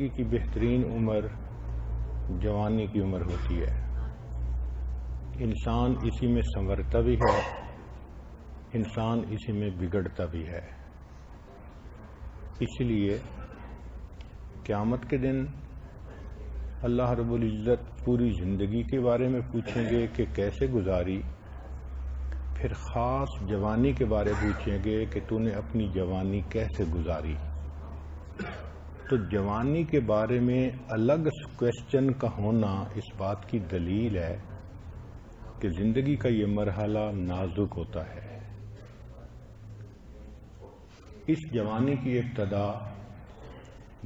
زندگی کی بہترین عمر جوانی کی عمر ہوتی ہے۔ انسان اسی میں سنورتا بھی ہے، انسان اسی میں بگڑتا بھی ہے۔ اس لیے قیامت کے دن اللہ رب العزت پوری زندگی کے بارے میں پوچھیں گے کہ کیسے گزاری، پھر خاص جوانی کے بارے پوچھیں گے کہ تو نے اپنی جوانی کیسے گزاری۔ تو جوانی کے بارے میں الگ کویسچن کا ہونا اس بات کی دلیل ہے کہ زندگی کا یہ مرحلہ نازک ہوتا ہے۔ اس جوانی کی ابتدا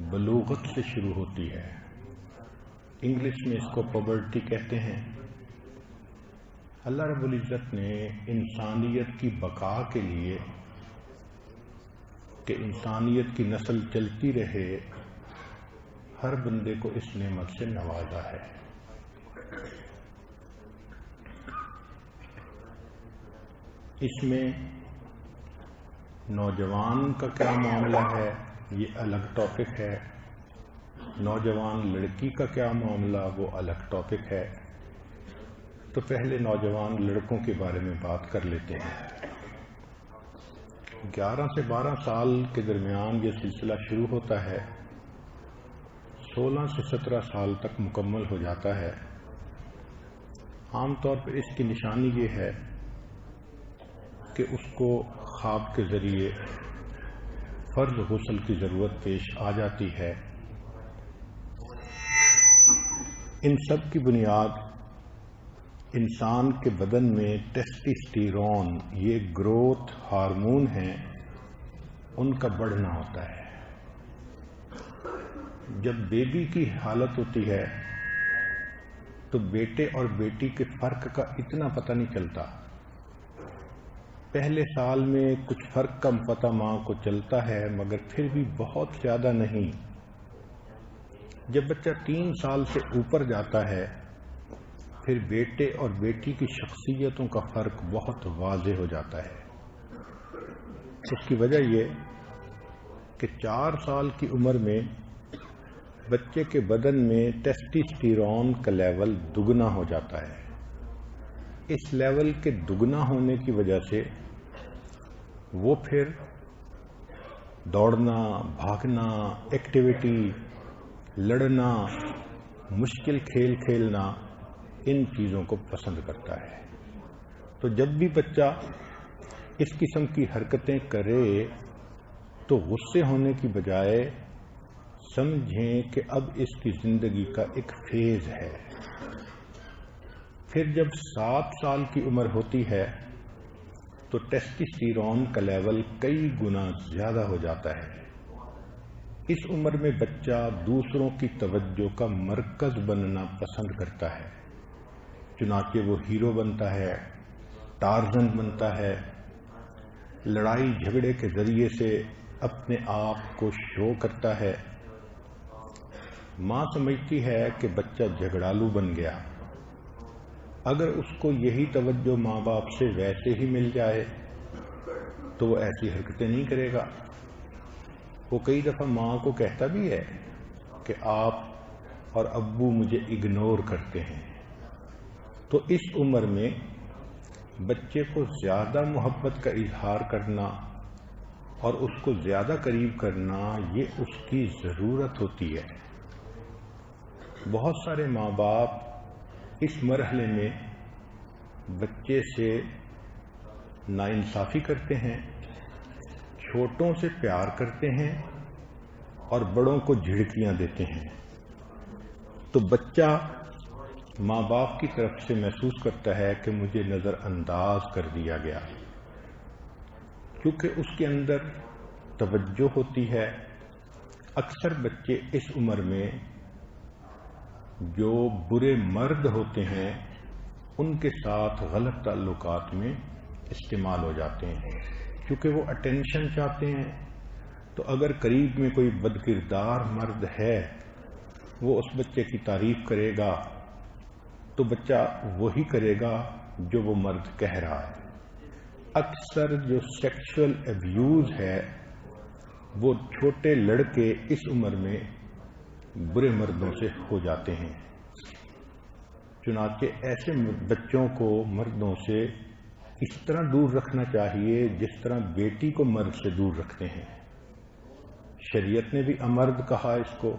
بلوغت سے شروع ہوتی ہے، انگلش میں اس کو پبرٹی کہتے ہیں۔ اللہ رب العزت نے انسانیت کی بقا کے لیے کہ انسانیت کی نسل چلتی رہے، ہر بندے کو اس نعمت سے نوازا ہے۔ اس میں نوجوان کا کیا معاملہ ہے یہ الگ ٹاپک ہے، نوجوان لڑکی کا کیا معاملہ وہ الگ ٹاپک ہے۔ تو پہلے نوجوان لڑکوں کے بارے میں بات کر لیتے ہیں۔ 11 سے 12 سال کے درمیان یہ سلسلہ شروع ہوتا ہے، 16 سے 17 سال تک مکمل ہو جاتا ہے۔ عام طور پر اس کی نشانی یہ ہے کہ اس کو خواب کے ذریعے فرض غسل کی ضرورت پیش آ جاتی ہے۔ ان سب کی بنیاد انسان کے بدن میں ٹیسٹوسٹیرون، یہ گروتھ ہارمون ہیں، ان کا بڑھنا ہوتا ہے۔ جب بیبی کی حالت ہوتی ہے تو بیٹے اور بیٹی کے فرق کا اتنا پتہ نہیں چلتا۔ پہلے سال میں کچھ فرق کا پتہ ماں کو چلتا ہے، مگر پھر بھی بہت زیادہ نہیں۔ جب بچہ 3 سال سے اوپر جاتا ہے پھر بیٹے اور بیٹی کی شخصیتوں کا فرق بہت واضح ہو جاتا ہے۔ اس کی وجہ یہ کہ 4 سال کی عمر میں بچے کے بدن میں ٹیسٹوسٹیرون کا لیول دگنا ہو جاتا ہے۔ اس لیول کے دگنا ہونے کی وجہ سے وہ پھر دوڑنا، بھاگنا، ایکٹیویٹی، لڑنا، مشکل کھیل کھیلنا، ان چیزوں کو پسند کرتا ہے۔ تو جب بھی بچہ اس قسم کی حرکتیں کرے تو غصے ہونے کی بجائے سمجھیں کہ اب اس کی زندگی کا ایک فیز ہے۔ پھر جب 7 سال کی عمر ہوتی ہے تو ٹیسٹوسٹیرون کا لیول کئی گنا زیادہ ہو جاتا ہے۔ اس عمر میں بچہ دوسروں کی توجہ کا مرکز بننا پسند کرتا ہے، چنانچہ وہ ہیرو بنتا ہے، ٹارزن بنتا ہے، لڑائی جھگڑے کے ذریعے سے اپنے آپ کو شو کرتا ہے۔ ماں سمجھتی ہے کہ بچہ جھگڑالو بن گیا، اگر اس کو یہی توجہ ماں باپ سے ویسے ہی مل جائے تو وہ ایسی حرکتیں نہیں کرے گا۔ وہ کئی دفعہ ماں کو کہتا بھی ہے کہ آپ اور ابو مجھے اگنور کرتے ہیں۔ تو اس عمر میں بچے کو زیادہ محبت کا اظہار کرنا اور اس کو زیادہ قریب کرنا یہ اس کی ضرورت ہوتی ہے۔ بہت سارے ماں باپ اس مرحلے میں بچے سے ناانصافی کرتے ہیں، چھوٹوں سے پیار کرتے ہیں اور بڑوں کو جھڑکیاں دیتے ہیں۔ تو بچہ ماں باپ کی طرف سے محسوس کرتا ہے کہ مجھے نظر انداز کر دیا گیا، کیونکہ اس کے اندر توجہ ہوتی ہے۔ اکثر بچے اس عمر میں جو برے مرد ہوتے ہیں ان کے ساتھ غلط تعلقات میں استعمال ہو جاتے ہیں، کیونکہ وہ اٹینشن چاہتے ہیں۔ تو اگر قریب میں کوئی بدکردار مرد ہے وہ اس بچے کی تعریف کرے گا تو بچہ وہی کرے گا جو وہ مرد کہہ رہا ہے۔ اکثر جو سیکشل ایبیوز ہے وہ چھوٹے لڑکے اس عمر میں برے مردوں سے ہو جاتے ہیں۔ چنانچہ ایسے بچوں کو مردوں سے اس طرح دور رکھنا چاہیے جس طرح بیٹی کو مرد سے دور رکھتے ہیں۔ شریعت نے بھی امرد کہا اس کو۔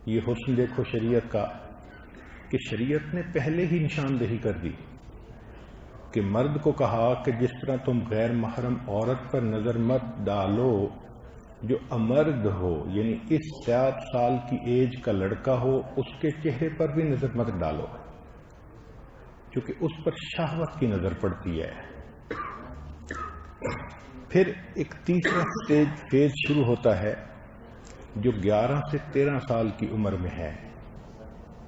یہ حسن دیکھو شریعت کا کہ شریعت نے پہلے ہی نشاندہی کر دی کہ مرد کو کہا کہ جس طرح تم غیر محرم عورت پر نظر مت ڈالو، جو امرد ہو یعنی اس 7 سال کی ایج کا لڑکا ہو اس کے چہرے پر بھی نظر مت ڈالو، کیونکہ اس پر شہوت کی نظر پڑتی ہے۔ پھر ایک تیسرا فیز شروع ہوتا ہے جو 11 سے 13 سال کی عمر میں ہے۔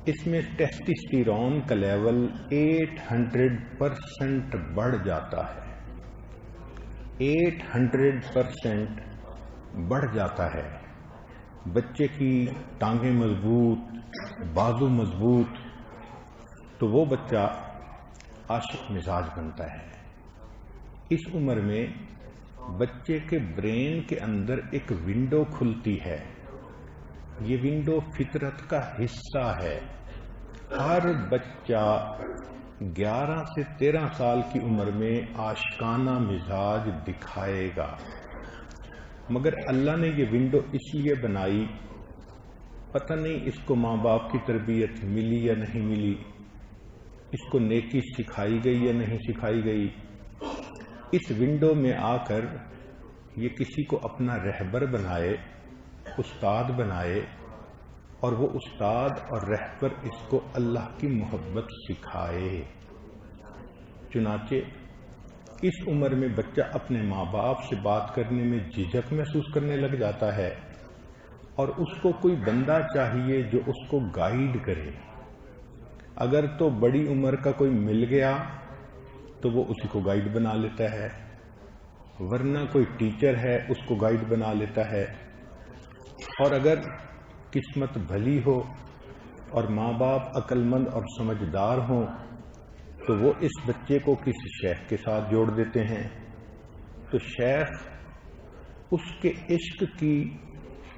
اس میں ٹیسٹوسٹیرون کا لیول 800% بڑھ جاتا ہے۔ 800% بڑھ جاتا ہے۔ بچے کی ٹانگیں مضبوط، بازو مضبوط، تو وہ بچہ عاشق مزاج بنتا ہے۔ اس عمر میں بچے کے برین کے اندر ایک ونڈو کھلتی ہے۔ یہ ونڈو فطرت کا حصہ ہے۔ ہر بچہ 11 سے 13 سال کی عمر میں عاشقانہ مزاج دکھائے گا، مگر اللہ نے یہ ونڈو اس لیے بنائی، پتہ نہیں اس کو ماں باپ کی تربیت ملی یا نہیں ملی، اس کو نیکی سکھائی گئی یا نہیں سکھائی گئی۔ اس ونڈو میں آ کر یہ کسی کو اپنا رہبر بنائے، استاد بنائے، اور وہ استاد اور رہبر اس کو اللہ کی محبت سکھائے۔ چنانچہ اس عمر میں بچہ اپنے ماں باپ سے بات کرنے میں جھجک محسوس کرنے لگ جاتا ہے، اور اس کو کوئی بندہ چاہیے جو اس کو گائیڈ کرے۔ اگر تو بڑی عمر کا کوئی مل گیا تو وہ اسی کو گائیڈ بنا لیتا ہے، ورنہ کوئی ٹیچر ہے اس کو گائیڈ بنا لیتا ہے، اور اگر قسمت بھلی ہو اور ماں باپ عقل مند اور سمجھدار ہوں تو وہ اس بچے کو کسی شیخ کے ساتھ جوڑ دیتے ہیں، تو شیخ اس کے عشق کی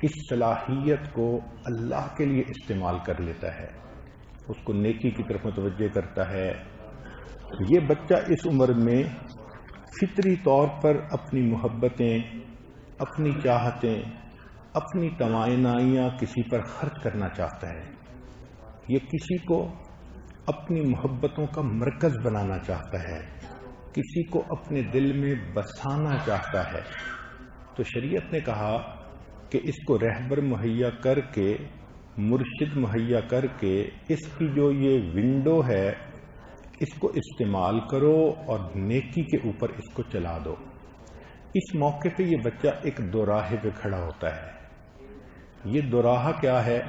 اس صلاحیت کو اللہ کے لیے استعمال کر لیتا ہے، اس کو نیکی کی طرف متوجہ کرتا ہے۔ یہ بچہ اس عمر میں فطری طور پر اپنی محبتیں، اپنی چاہتیں، اپنی توانائیاں کسی پر خرچ کرنا چاہتا ہے، یہ کسی کو اپنی محبتوں کا مرکز بنانا چاہتا ہے، کسی کو اپنے دل میں بسانا چاہتا ہے۔ تو شریعت نے کہا کہ اس کو رہبر مہیا کر کے، مرشد مہیا کر کے، اس کی جو یہ ونڈو ہے اس کو استعمال کرو اور نیکی کے اوپر اس کو چلا دو۔ اس موقع پہ یہ بچہ ایک دوراہے پہ کھڑا ہوتا ہے۔ یہ دوراہا کیا ہے؟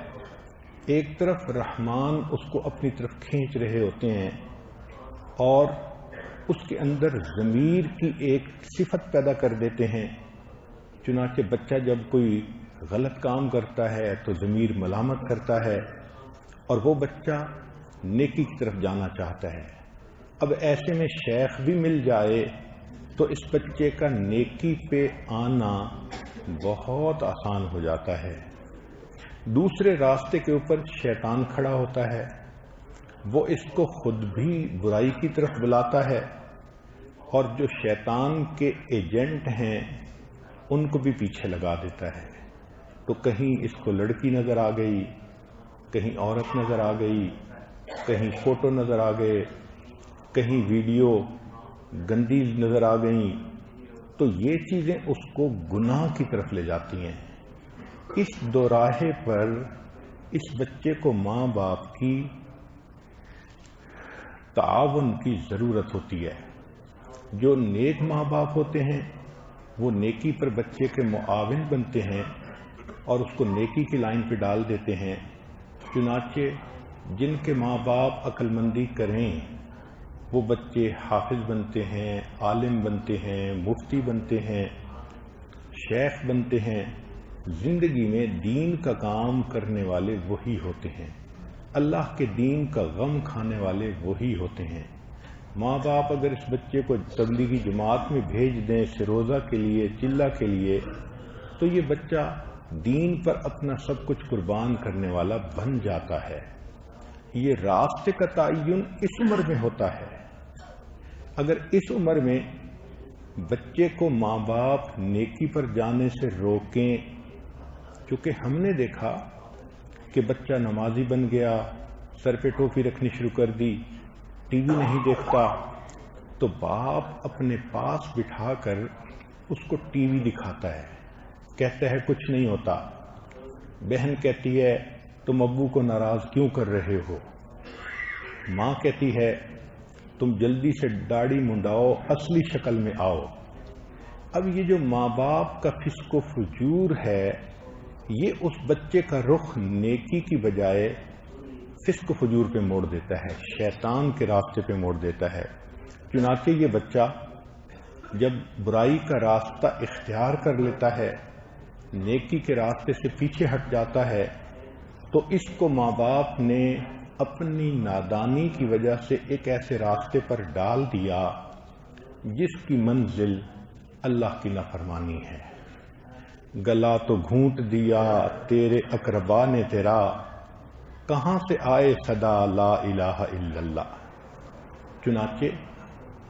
ایک طرف رحمان اس کو اپنی طرف کھینچ رہے ہوتے ہیں اور اس کے اندر ضمیر کی ایک صفت پیدا کر دیتے ہیں، چنانچہ بچہ جب کوئی غلط کام کرتا ہے تو ضمیر ملامت کرتا ہے اور وہ بچہ نیکی کی طرف جانا چاہتا ہے۔ اب ایسے میں شیخ بھی مل جائے تو اس بچے کا نیکی پہ آنا بہت آسان ہو جاتا ہے۔ دوسرے راستے کے اوپر شیطان کھڑا ہوتا ہے، وہ اس کو خود بھی برائی کی طرف بلاتا ہے، اور جو شیطان کے ایجنٹ ہیں ان کو بھی پیچھے لگا دیتا ہے۔ تو کہیں اس کو لڑکی نظر آ گئی، کہیں عورت نظر آ گئی، کہیں فوٹو نظر آ گئے، کہیں ویڈیو گندی نظر آ گئیں، تو یہ چیزیں اس کو گناہ کی طرف لے جاتی ہیں۔ اس دوراہے پر اس بچے کو ماں باپ کی تعاون کی ضرورت ہوتی ہے۔ جو نیک ماں باپ ہوتے ہیں وہ نیکی پر بچے کے معاون بنتے ہیں اور اس کو نیکی کی لائن پہ ڈال دیتے ہیں۔ چنانچہ جن کے ماں باپ عقل مندی کریں وہ بچے حافظ بنتے ہیں، عالم بنتے ہیں، مفتی بنتے ہیں، شیخ بنتے ہیں۔ زندگی میں دین کا کام کرنے والے وہی ہوتے ہیں، اللہ کے دین کا غم کھانے والے وہی ہوتے ہیں۔ ماں باپ اگر اس بچے کو تبلیغی جماعت میں بھیج دیں سروزہ کے لیے، چلہ کے لیے، تو یہ بچہ دین پر اپنا سب کچھ قربان کرنے والا بن جاتا ہے۔ یہ راستے کا تعین اس عمر میں ہوتا ہے۔ اگر اس عمر میں بچے کو ماں باپ نیکی پر جانے سے روکیں، چونکہ ہم نے دیکھا کہ بچہ نمازی بن گیا، سر پہ ٹوپی رکھنی شروع کر دی، ٹی وی نہیں دیکھتا، تو باپ اپنے پاس بٹھا کر اس کو ٹی وی دکھاتا ہے، کہتا ہے کچھ نہیں ہوتا۔ بہن کہتی ہے تم ابو کو ناراض کیوں کر رہے ہو؟ ماں کہتی ہے تم جلدی سے داڑھی منڈاؤ، اصلی شکل میں آؤ۔ اب یہ جو ماں باپ کا فسق و فجور ہے، یہ اس بچے کا رخ نیکی کی بجائے فسق و فجور پہ موڑ دیتا ہے، شیطان کے راستے پہ موڑ دیتا ہے۔ چنانچہ یہ بچہ جب برائی کا راستہ اختیار کر لیتا ہے، نیکی کے راستے سے پیچھے ہٹ جاتا ہے، تو اس کو ماں باپ نے اپنی نادانی کی وجہ سے ایک ایسے راستے پر ڈال دیا جس کی منزل اللہ کی نافرمانی ہے۔ گلا تو گھونٹ دیا تیرے اقربا نے تیرا، کہاں سے آئے صدا لا الہ الا اللہ۔ چنانچہ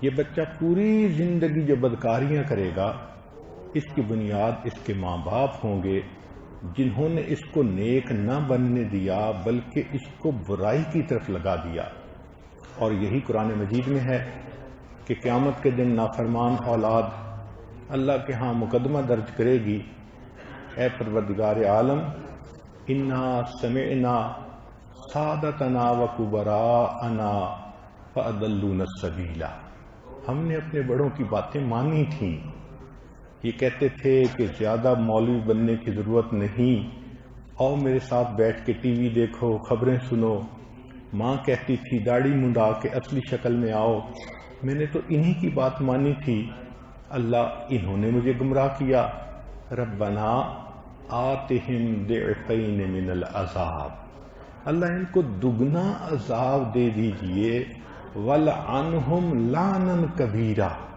یہ بچہ پوری زندگی جو بدکاریاں کرے گا، اس کی بنیاد اس کے ماں باپ ہوں گے، جنہوں نے اس کو نیک نہ بننے دیا بلکہ اس کو برائی کی طرف لگا دیا۔ اور یہی قرآن مجید میں ہے کہ قیامت کے دن نافرمان اولاد اللہ کے ہاں مقدمہ درج کرے گی، اے پروردگار عالم انا سمعنا سادتنا و کبراءنا فاضلونا السبیل، ہم نے اپنے بڑوں کی باتیں مانی تھیں۔ یہ کہتے تھے کہ زیادہ مولوی بننے کی ضرورت نہیں، آؤ میرے ساتھ بیٹھ کے ٹی وی دیکھو، خبریں سنو۔ ماں کہتی تھی داڑھی منڈا کے اصلی شکل میں آؤ، میں نے تو انہی کی بات مانی تھی، اللہ انہوں نے مجھے گمراہ کیا۔ ربنا آتہم ضعفین من العذاب، اللہ ان کو دگنا عذاب دے دیجئے، وَلْعَنْهُمْ لَعْنًا كَبِيرًا،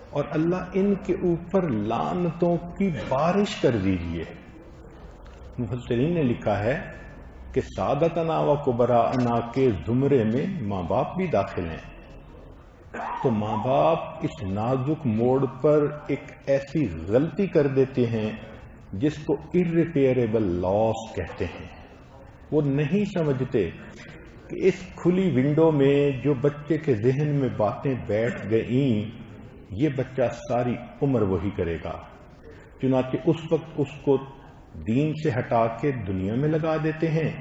اور اللہ ان کے اوپر لعنتوں کی بارش کر دیجئے۔ مفسرین نے لکھا ہے کہ سادتنا و کبراءنا کے زمرے میں ماں باپ بھی داخل ہیں۔ تو ماں باپ اس نازک موڑ پر ایک ایسی غلطی کر دیتے ہیں جس کو irreparable loss کہتے ہیں۔ وہ نہیں سمجھتے کہ اس کھلی ونڈو میں جو بچے کے ذہن میں باتیں بیٹھ گئیں، یہ بچہ ساری عمر وہی کرے گا۔ چنانچہ اس وقت اس کو دین سے ہٹا کے دنیا میں لگا دیتے ہیں۔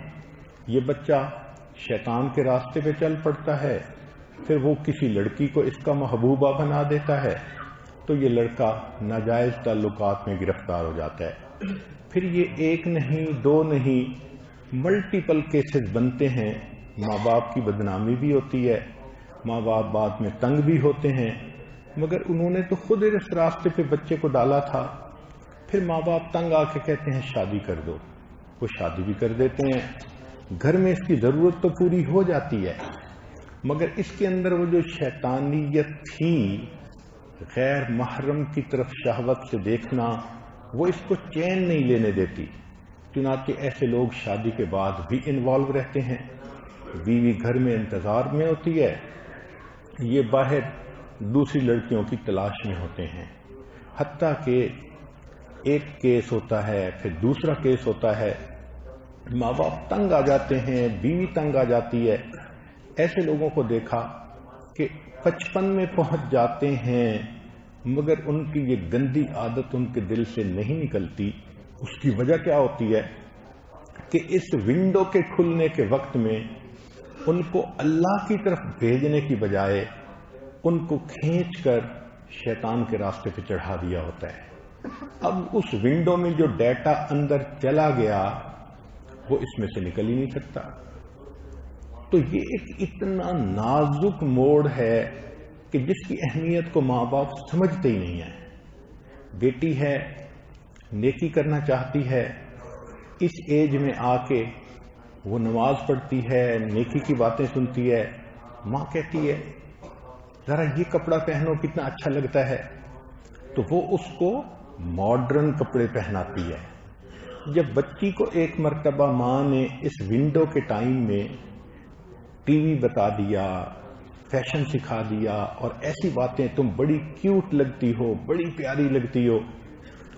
یہ بچہ شیطان کے راستے پہ چل پڑتا ہے، پھر وہ کسی لڑکی کو اس کا محبوبہ بنا دیتا ہے، تو یہ لڑکا ناجائز تعلقات میں گرفتار ہو جاتا ہے۔ پھر یہ ایک نہیں دو نہیں ملٹیپل کیسز بنتے ہیں، ماں باپ کی بدنامی بھی ہوتی ہے، ماں باپ بعد میں تنگ بھی ہوتے ہیں، مگر انہوں نے تو خود اس راستے پہ بچے کو ڈالا تھا۔ پھر ماں باپ تنگ آ کے کہتے ہیں شادی کر دو، وہ شادی بھی کر دیتے ہیں، گھر میں اس کی ضرورت تو پوری ہو جاتی ہے، مگر اس کے اندر وہ جو شیطانیت تھی، غیر محرم کی طرف شہوت سے دیکھنا، وہ اس کو چین نہیں لینے دیتی۔ چنانچہ ایسے لوگ شادی کے بعد بھی انوالو رہتے ہیں، بیوی گھر میں انتظار میں ہوتی ہے، یہ باہر دوسری لڑکیوں کی تلاش میں ہوتے ہیں، حتیٰ کہ ایک کیس ہوتا ہے پھر دوسرا کیس ہوتا ہے، ماں باپ تنگ آ جاتے ہیں، بیوی تنگ آ جاتی ہے۔ ایسے لوگوں کو دیکھا کہ 55 میں پہنچ جاتے ہیں مگر ان کی یہ گندی عادت ان کے دل سے نہیں نکلتی۔ اس کی وجہ کیا ہوتی ہے کہ اس ونڈو کے کھلنے کے وقت میں ان کو اللہ کی طرف بھیجنے کی بجائے ان کو کھینچ کر شیطان کے راستے پہ چڑھا دیا ہوتا ہے۔ اب اس ونڈو میں جو ڈیٹا اندر چلا گیا وہ اس میں سے نکل ہی نہیں سکتا۔ تو یہ ایک اتنا نازک موڑ ہے کہ جس کی اہمیت کو ماں باپ سمجھتے ہی نہیں ہیں۔ بیٹی ہے، نیکی کرنا چاہتی ہے، اس ایج میں آ کے وہ نماز پڑھتی ہے، نیکی کی باتیں سنتی ہے، ماں کہتی ہے ذرا یہ کپڑا پہنو کتنا اچھا لگتا ہے، تو وہ اس کو ماڈرن کپڑے پہناتی ہے۔ جب بچی کو ایک مرتبہ ماں نے اس ونڈو کے ٹائم میں ٹی وی بتا دیا، فیشن سکھا دیا اور ایسی باتیں، تم بڑی کیوٹ لگتی ہو، بڑی پیاری لگتی ہو،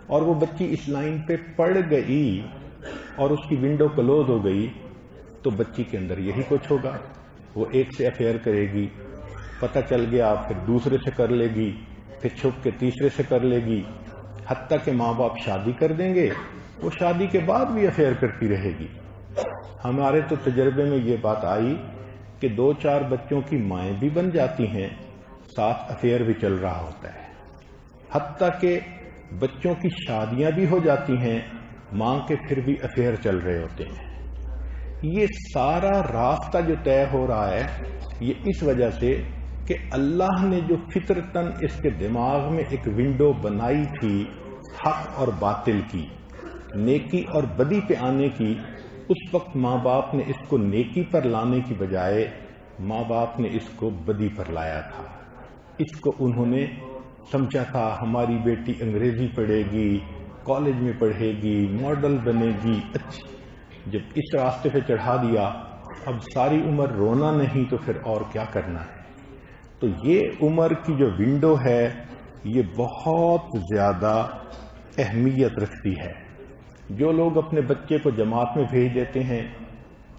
اور وہ بچی اس لائن پہ پڑ گئی اور اس کی ونڈو کلوز ہو گئی، تو بچی کے اندر یہی کچھ ہوگا. وہ ایک سے افیئر کرے گی، پتہ چل گیا پھر دوسرے سے کر لے گی، پھر چھپ کے تیسرے سے کر لے گی، حتیٰ کہ ماں باپ شادی کر دیں گے، وہ شادی کے بعد بھی افیئر کرتی رہے گی. ہمارے تو تجربے میں یہ بات آئی کہ 2-4 بچوں کی مائیں بھی بن جاتی ہیں، ساتھ افیئر بھی چل رہا ہوتا ہے، حتیٰ کہ بچوں کی شادیاں بھی ہو جاتی ہیں، ماں کے پھر بھی افیئر چل رہے ہوتے ہیں. یہ سارا راستہ جو طے ہو رہا ہے یہ اس وجہ سے کہ اللہ نے جو فطرتاً اس کے دماغ میں ایک ونڈو بنائی تھی حق اور باطل کی، نیکی اور بدی پہ آنے کی، اس وقت ماں باپ نے اس کو نیکی پر لانے کی بجائے ماں باپ نے اس کو بدی پر لایا تھا. اس کو انہوں نے سمجھا تھا ہماری بیٹی انگریزی پڑھے گی، کالج میں پڑھے گی، ماڈل بنے گی، اچھی. جب اس راستے پہ چڑھا دیا، اب ساری عمر رونا نہیں تو پھر اور کیا کرنا ہے. تو یہ عمر کی جو ونڈو ہے یہ بہت زیادہ اہمیت رکھتی ہے. جو لوگ اپنے بچے کو جماعت میں بھیج دیتے ہیں،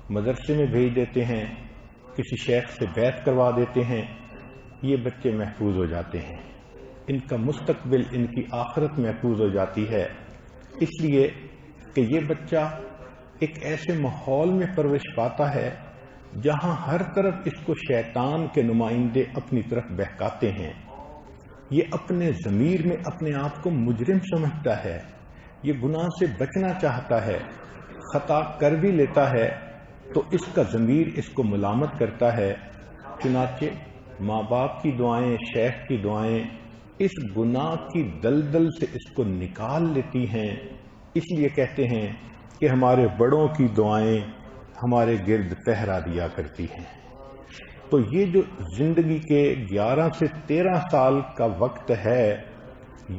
مدرسے میں بھیج دیتے ہیں، کسی شیخ سے بیعت کروا دیتے ہیں، یہ بچے محفوظ ہو جاتے ہیں، ان کا مستقبل، ان کی آخرت محفوظ ہو جاتی ہے. اس لیے کہ یہ بچہ ایک ایسے ماحول میں پرورش پاتا ہے جہاں ہر طرف اس کو شیطان کے نمائندے اپنی طرف بہکاتے ہیں. یہ اپنے ضمیر میں اپنے آپ کو مجرم سمجھتا ہے، یہ گناہ سے بچنا چاہتا ہے، خطا کر بھی لیتا ہے تو اس کا ضمیر اس کو ملامت کرتا ہے. چنانچہ ماں باپ کی دعائیں، شیخ کی دعائیں اس گناہ کی دلدل سے اس کو نکال لیتی ہیں. اس لیے کہتے ہیں کہ ہمارے بڑوں کی دعائیں ہمارے گرد پہرا دیا کرتی ہیں. تو یہ جو زندگی کے 11 سے 13 سال کا وقت ہے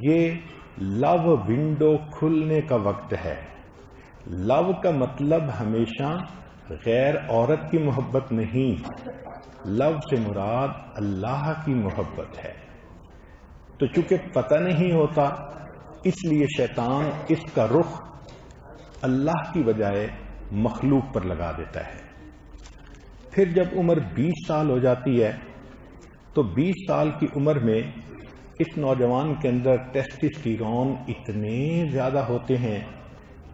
یہ لو ونڈو کھلنے کا وقت ہے. لو کا مطلب ہمیشہ غیر عورت کی محبت نہیں، لو سے مراد اللہ کی محبت ہے. تو چونکہ پتہ نہیں ہوتا اس لیے شیطان اس کا رخ اللہ کی بجائے مخلوق پر لگا دیتا ہے. پھر جب عمر 20 سال ہو جاتی ہے تو 20 سال کی عمر میں اس نوجوان کے اندر ٹیسٹوسٹیرون اتنے زیادہ ہوتے ہیں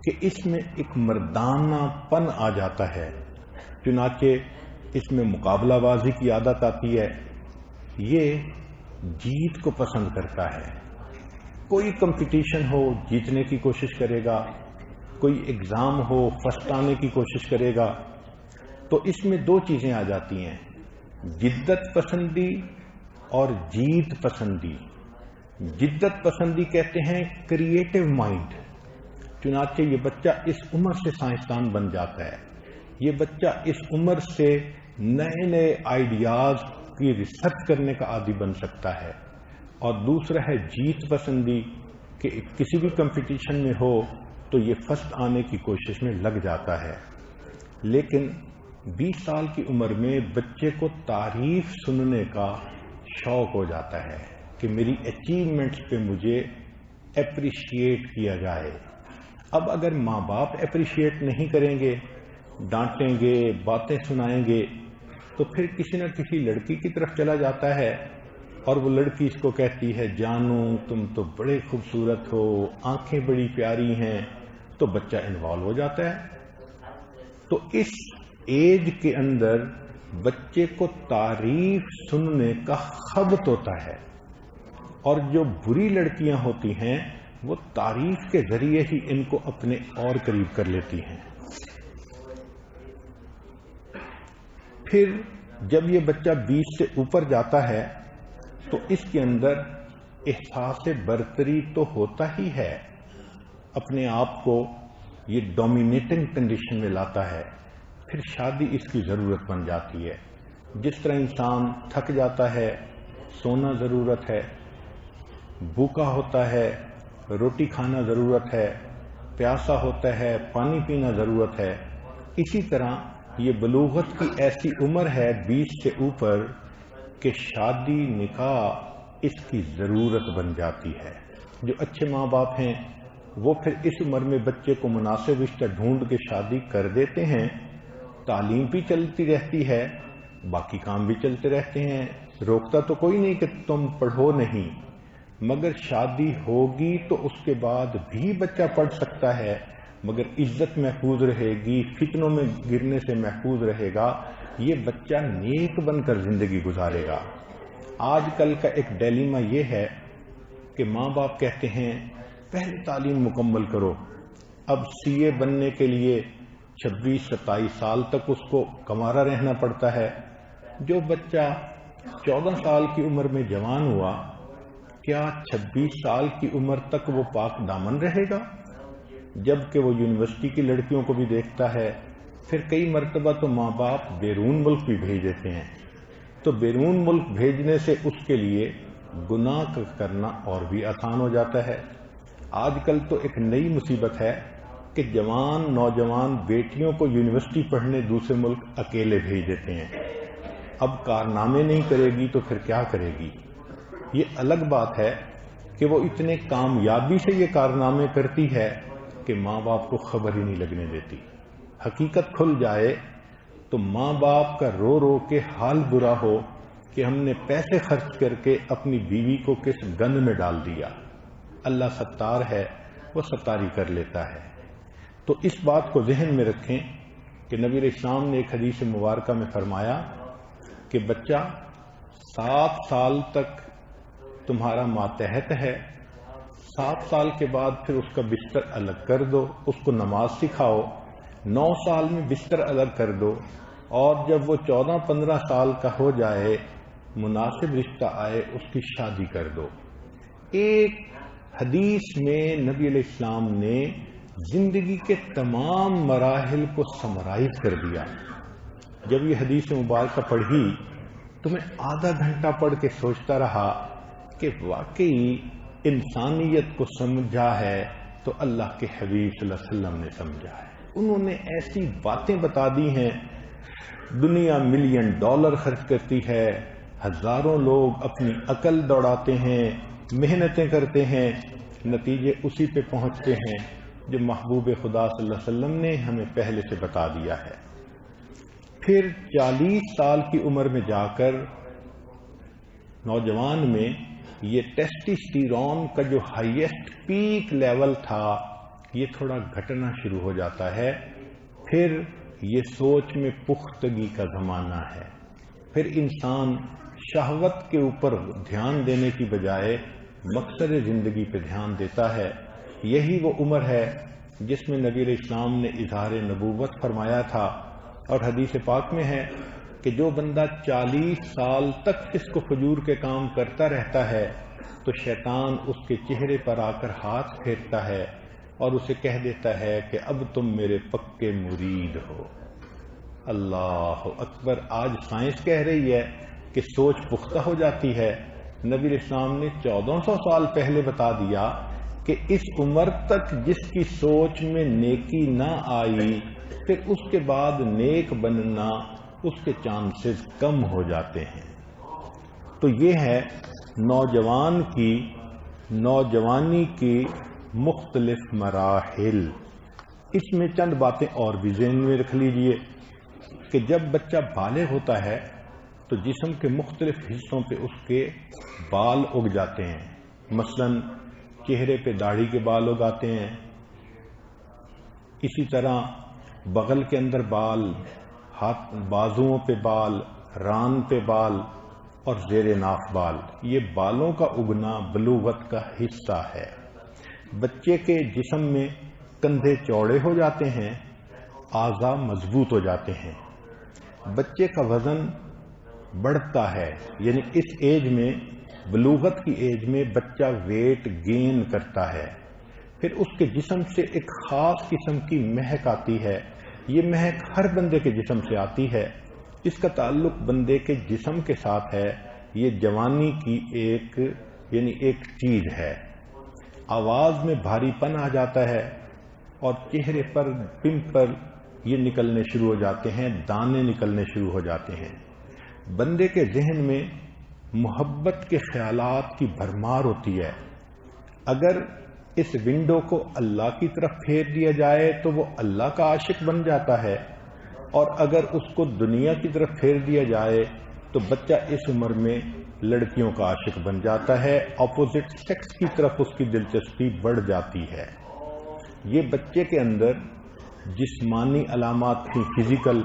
کہ اس میں ایک مردانہ پن آ جاتا ہے. چنانچہ اس میں مقابلہ بازی کی عادت آتی ہے، یہ جیت کو پسند کرتا ہے. کوئی کمپٹیشن ہو جیتنے کی کوشش کرے گا، کوئی ایگزام ہو فرسٹ آنے کی کوشش کرے گا. تو اس میں 2 چیزیں آ جاتی ہیں، جدت پسندی اور جیت پسندی. جدت پسندی کہتے ہیں کریٹو مائنڈ. چنانچہ یہ بچہ اس عمر سے سائنسدان بن جاتا ہے، یہ بچہ اس عمر سے نئے نئے آئیڈیاز کی ریسرچ کرنے کا عادی بن سکتا ہے. اور دوسرا ہے جیت پسندی کہ کسی بھی کمپٹیشن میں ہو تو یہ فرسٹ آنے کی کوشش میں لگ جاتا ہے. لیکن 20 سال کی عمر میں بچے کو تعریف سننے کا شوق ہو جاتا ہے کہ میری اچیومنٹس پہ مجھے اپریشیٹ کیا جائے. اب اگر ماں باپ اپریشیٹ نہیں کریں گے، ڈانٹیں گے، باتیں سنائیں گے، تو پھر کسی نہ کسی لڑکی کی طرف چلا جاتا ہے اور وہ لڑکی اس کو کہتی ہے جانو تم تو بڑے خوبصورت ہو، آنکھیں بڑی پیاری ہیں، تو بچہ انوالو ہو جاتا ہے. تو اس ایج کے اندر بچے کو تعریف سننے کا خبط ہوتا ہے، اور جو بری لڑکیاں ہوتی ہیں وہ تعریف کے ذریعے ہی ان کو اپنے اور قریب کر لیتی ہیں. پھر جب یہ بچہ 20 سے اوپر جاتا ہے تو اس کے اندر احساس برتری تو ہوتا ہی ہے، اپنے آپ کو یہ ڈومینیٹنگ کنڈیشن میں لاتا ہے. پھر شادی اس کی ضرورت بن جاتی ہے. جس طرح انسان تھک جاتا ہے، سونا ضرورت ہے، بھوکا ہوتا ہے، روٹی کھانا ضرورت ہے، پیاسا ہوتا ہے، پانی پینا ضرورت ہے، اسی طرح یہ بلوغت کی ایسی عمر ہے 20 سے اوپر کہ شادی نکاح اس کی ضرورت بن جاتی ہے۔ جو اچھے ماں باپ ہیں وہ پھر اس عمر میں بچے کو مناسب رشتہ ڈھونڈ کے شادی کر دیتے ہیں، تعلیم بھی چلتی رہتی ہے، باقی کام بھی چلتے رہتے ہیں، روکتا تو کوئی نہیں کہ تم پڑھو نہیں، مگر شادی ہوگی تو اس کے بعد بھی بچہ پڑھ سکتا ہے، مگر عزت محفوظ رہے گی، فتنوں میں گرنے سے محفوظ رہے گا، یہ بچہ نیک بن کر زندگی گزارے گا۔ آج کل کا ایک ڈیلیما یہ ہے کہ ماں باپ کہتے ہیں پہلے تعلیم مکمل کرو، اب سی اے بننے کے لیے 26-27 سال تک اس کو کنوارا رہنا پڑتا ہے۔ جو بچہ 14 سال کی عمر میں جوان ہوا، کیا 26 سال کی عمر تک وہ پاک دامن رہے گا؟ جبکہ وہ یونیورسٹی کی لڑکیوں کو بھی دیکھتا ہے، پھر کئی مرتبہ تو ماں باپ بیرون ملک بھی بھیج دیتے ہیں، تو بیرون ملک بھیجنے سے اس کے لیے گناہ کرنا اور بھی آسان ہو جاتا ہے۔ آج کل تو ایک نئی مصیبت ہے کہ جوان نوجوان بیٹیوں کو یونیورسٹی پڑھنے دوسرے ملک اکیلے بھیج دیتے ہیں۔ اب کارنامے نہیں کرے گی تو پھر کیا کرے گی؟ یہ الگ بات ہے کہ وہ اتنے کامیابی سے یہ کارنامے کرتی ہے کہ ماں باپ کو خبر ہی نہیں لگنے دیتی۔ حقیقت کھل جائے تو ماں باپ کا رو رو کے حال برا ہو کہ ہم نے پیسے خرچ کر کے اپنی بیوی کو کس گند میں ڈال دیا۔ اللہ ستار ہے، وہ ستاری کر لیتا ہے۔ تو اس بات کو ذہن میں رکھیں کہ نبی علیہ السلام نے ایک حدیث مبارکہ میں فرمایا کہ بچہ 7 سال تک تمہارا ماتحت ہے، 7 سال کے بعد پھر اس کا بستر الگ کر دو، اس کو نماز سکھاؤ، 9 سال میں بستر الگ کر دو، اور جب وہ 14-15 سال کا ہو جائے، مناسب رشتہ آئے، اس کی شادی کر دو۔ ایک حدیث میں نبی علیہ السلام نے زندگی کے تمام مراحل کو سمرائز کر دیا۔ جب یہ حدیث مبارکہ پڑھی تو میں آدھا گھنٹہ پڑھ کے سوچتا رہا کہ واقعی انسانیت کو سمجھا ہے تو اللہ کے حبیب صلی اللہ علیہ وسلم نے سمجھا ہے۔ انہوں نے ایسی باتیں بتا دی ہیں، دنیا $1,000,000 خرچ کرتی ہے، ہزاروں لوگ اپنی عقل دوڑاتے ہیں، محنتیں کرتے ہیں، نتیجے اسی پہ پہنچتے ہیں جو محبوب خدا صلی اللہ علیہ وسلم نے ہمیں پہلے سے بتا دیا ہے۔ پھر 40 سال کی عمر میں جا کر نوجوان میں یہ ٹیسٹوسٹیرون کا جو ہائیسٹ پیک لیول تھا یہ تھوڑا گھٹنا شروع ہو جاتا ہے۔ پھر یہ سوچ میں پختگی کا زمانہ ہے، پھر انسان شہوت کے اوپر دھیان دینے کی بجائے مقصد زندگی پہ دھیان دیتا ہے۔ یہی وہ عمر ہے جس میں نبی علیہ السلام نے اظہار نبوت فرمایا تھا، اور حدیث پاک میں ہے کہ جو بندہ 40 سال تک فسق و فجور کے کام کرتا رہتا ہے تو شیطان اس کے چہرے پر آ کر ہاتھ پھیرتا ہے اور اسے کہہ دیتا ہے کہ اب تم میرے پکے مرید ہو۔ اللہ اکبر! آج سائنس کہہ رہی ہے کہ سوچ پختہ ہو جاتی ہے۔ نبی علیہ السلام نے 1400 سال پہلے بتا دیا کہ اس عمر تک جس کی سوچ میں نیکی نہ آئی، پھر اس کے بعد نیک بننا اس کے چانسز کم ہو جاتے ہیں۔ تو یہ ہے نوجوانی کی مختلف مراحل۔ اس میں چند باتیں اور بھی ذہن میں رکھ لیجئے کہ جب بچہ بالغ ہوتا ہے تو جسم کے مختلف حصوں پہ اس کے بال اگ جاتے ہیں، مثلا چہرے پہ داڑھی کے بال اگاتے ہیں، اسی طرح بغل کے اندر بال، ہاتھ بازوؤں پہ بال، ران پہ بال اور زیر ناف بال۔ یہ بالوں کا اگنا بلوغت کا حصہ ہے۔ بچے کے جسم میں کندھے چوڑے ہو جاتے ہیں، اعضاء مضبوط ہو جاتے ہیں، بچے کا وزن بڑھتا ہے، یعنی اس ایج میں، بلوغت کی ایج میں بچہ ویٹ گین کرتا ہے۔ پھر اس کے جسم سے ایک خاص قسم کی مہک آتی ہے، یہ مہک ہر بندے کے جسم سے آتی ہے، اس کا تعلق بندے کے جسم کے ساتھ ہے۔ یہ جوانی کی ایک چیز ہے۔ آواز میں بھاری پن آ جاتا ہے، اور چہرے پر پمپل یہ نکلنے شروع ہو جاتے ہیں، دانے نکلنے شروع ہو جاتے ہیں۔ بندے کے ذہن میں محبت کے خیالات کی بھرمار ہوتی ہے۔ اگر اس ونڈو کو اللہ کی طرف پھیر دیا جائے تو وہ اللہ کا عاشق بن جاتا ہے، اور اگر اس کو دنیا کی طرف پھیر دیا جائے تو بچہ اس عمر میں لڑکیوں کا عاشق بن جاتا ہے، اپوزٹ سیکس کی طرف اس کی دلچسپی بڑھ جاتی ہے۔ یہ بچے کے اندر جسمانی علامات تھیں، فزیکل،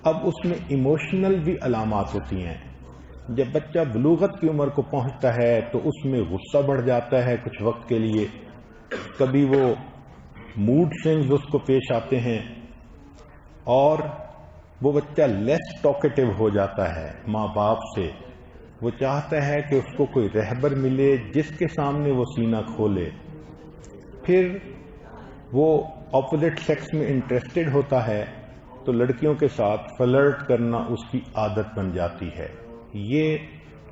اب اس میں ایموشنل بھی علامات ہوتی ہیں۔ جب بچہ بلوغت کی عمر کو پہنچتا ہے تو اس میں غصہ بڑھ جاتا ہے کچھ وقت کے لیے، کبھی وہ موڈ سوئنگز اس کو پیش آتے ہیں، اور وہ بچہ لیس ٹاکیٹو ہو جاتا ہے ماں باپ سے۔ وہ چاہتا ہے کہ اس کو کوئی رہبر ملے جس کے سامنے وہ سینہ کھولے۔ پھر وہ اپوزٹ سیکس میں انٹرسٹڈ ہوتا ہے تو لڑکیوں کے ساتھ فلرٹ کرنا اس کی عادت بن جاتی ہے۔ یہ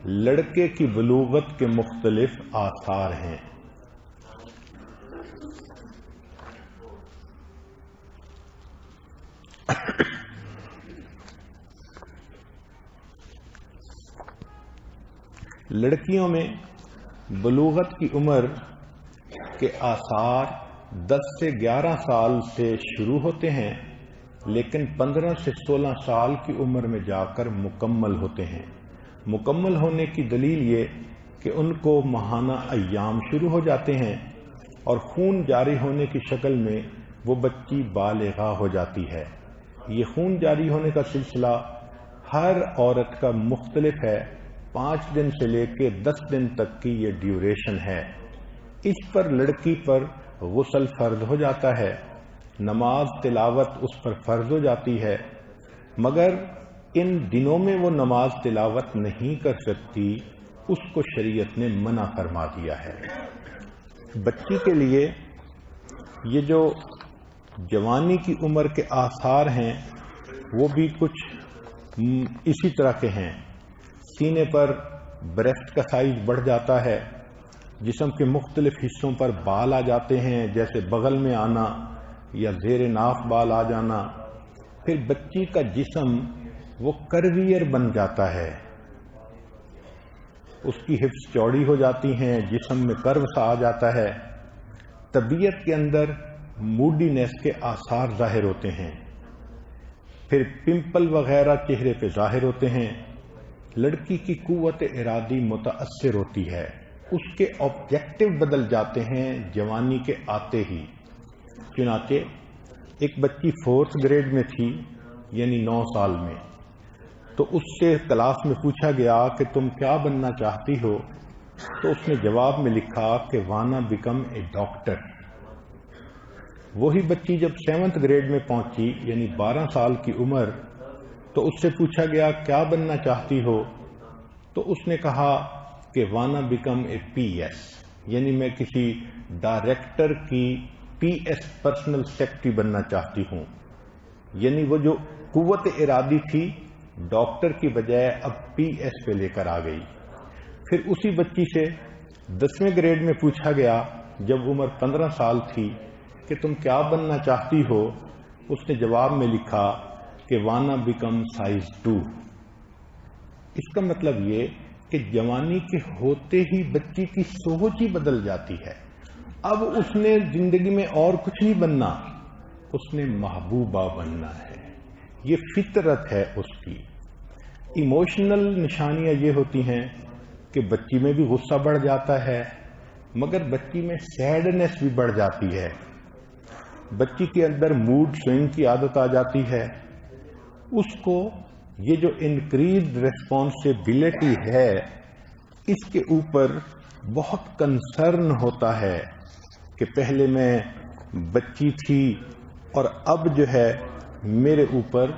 لڑکے کی بلوغت کے مختلف آثار ہیں۔ لڑکیوں میں بلوغت کی عمر کے آثار 10 سے 11 سال سے شروع ہوتے ہیں، لیکن 15 سے 16 سال کی عمر میں جا کر مکمل ہوتے ہیں۔ مکمل ہونے کی دلیل یہ کہ ان کو ماہانہ ایام شروع ہو جاتے ہیں اور خون جاری ہونے کی شکل میں وہ بچی بالغہ ہو جاتی ہے۔ یہ خون جاری ہونے کا سلسلہ ہر عورت کا مختلف ہے، 5 دن سے لے کے 10 دن تک کی یہ ڈیوریشن ہے۔ اس پر لڑکی پر غسل فرض ہو جاتا ہے، نماز تلاوت اس پر فرض ہو جاتی ہے، مگر ان دنوں میں وہ نماز تلاوت نہیں کر سکتی، اس کو شریعت نے منع فرما دیا ہے۔ بچی کے لیے یہ جو جوانی کی عمر کے آثار ہیں وہ بھی کچھ اسی طرح کے ہیں۔ سینے پر بریسٹ کا سائز بڑھ جاتا ہے، جسم کے مختلف حصوں پر بال آ جاتے ہیں، جیسے بغل میں آنا یا زیر ناف بال آ جانا۔ پھر بچی کا جسم وہ کرویئر بن جاتا ہے، اس کی ہپس چوڑی ہو جاتی ہیں، جسم میں کرو سا آ جاتا ہے۔ طبیعت کے اندر موڈینس کے آثار ظاہر ہوتے ہیں۔ پھر پمپل وغیرہ چہرے پہ ظاہر ہوتے ہیں۔ لڑکی کی قوت ارادی متاثر ہوتی ہے، اس کے آبجیکٹو بدل جاتے ہیں جوانی کے آتے ہی۔ چنانچہ ایک بچی 4th گریڈ میں تھی، یعنی 9 سال میں، تو اس سے کلاس میں پوچھا گیا کہ تم کیا بننا چاہتی ہو، تو اس نے جواب میں لکھا کہ واننا بیکم اے ڈاکٹر۔ وہی بچی جب 7th گریڈ میں پہنچی، یعنی 12 سال کی عمر، تو اس سے پوچھا گیا کیا بننا چاہتی ہو، تو اس نے کہا کہ واننا بیکم اے پی ایس، یعنی میں کسی ڈائریکٹر کی پی ایس پرسنل سیکرٹری بننا چاہتی ہوں۔ یعنی وہ جو قوت ارادی تھی ڈاکٹر کی بجائے اب پی ایس پہ لے کر آ گئی۔ پھر اسی بچی سے 10ویں گریڈ میں پوچھا گیا جب عمر 15 سال تھی کہ تم کیا بننا چاہتی ہو، اس نے جواب میں لکھا کہ واننا بیکم سائز 2۔ اس کا مطلب یہ کہ جوانی کے ہوتے ہی بچی کی سوچ ہی بدل جاتی ہے۔ اب اس نے زندگی میں اور کچھ نہیں بننا، اس نے محبوبہ بننا ہے۔ یہ فطرت ہے اس کی۔ ایموشنل نشانیاں یہ ہوتی ہیں کہ بچی میں بھی غصہ بڑھ جاتا ہے، مگر بچی میں سیڈنس بھی بڑھ جاتی ہے۔ بچی کے اندر موڈ سوئنگ کی عادت آ جاتی ہے۔ اس کو یہ جو انکریزڈ ریسپانسبلٹی ہے اس کے اوپر بہت کنسرن ہوتا ہے کہ پہلے میں بچی تھی اور اب جو ہے میرے اوپر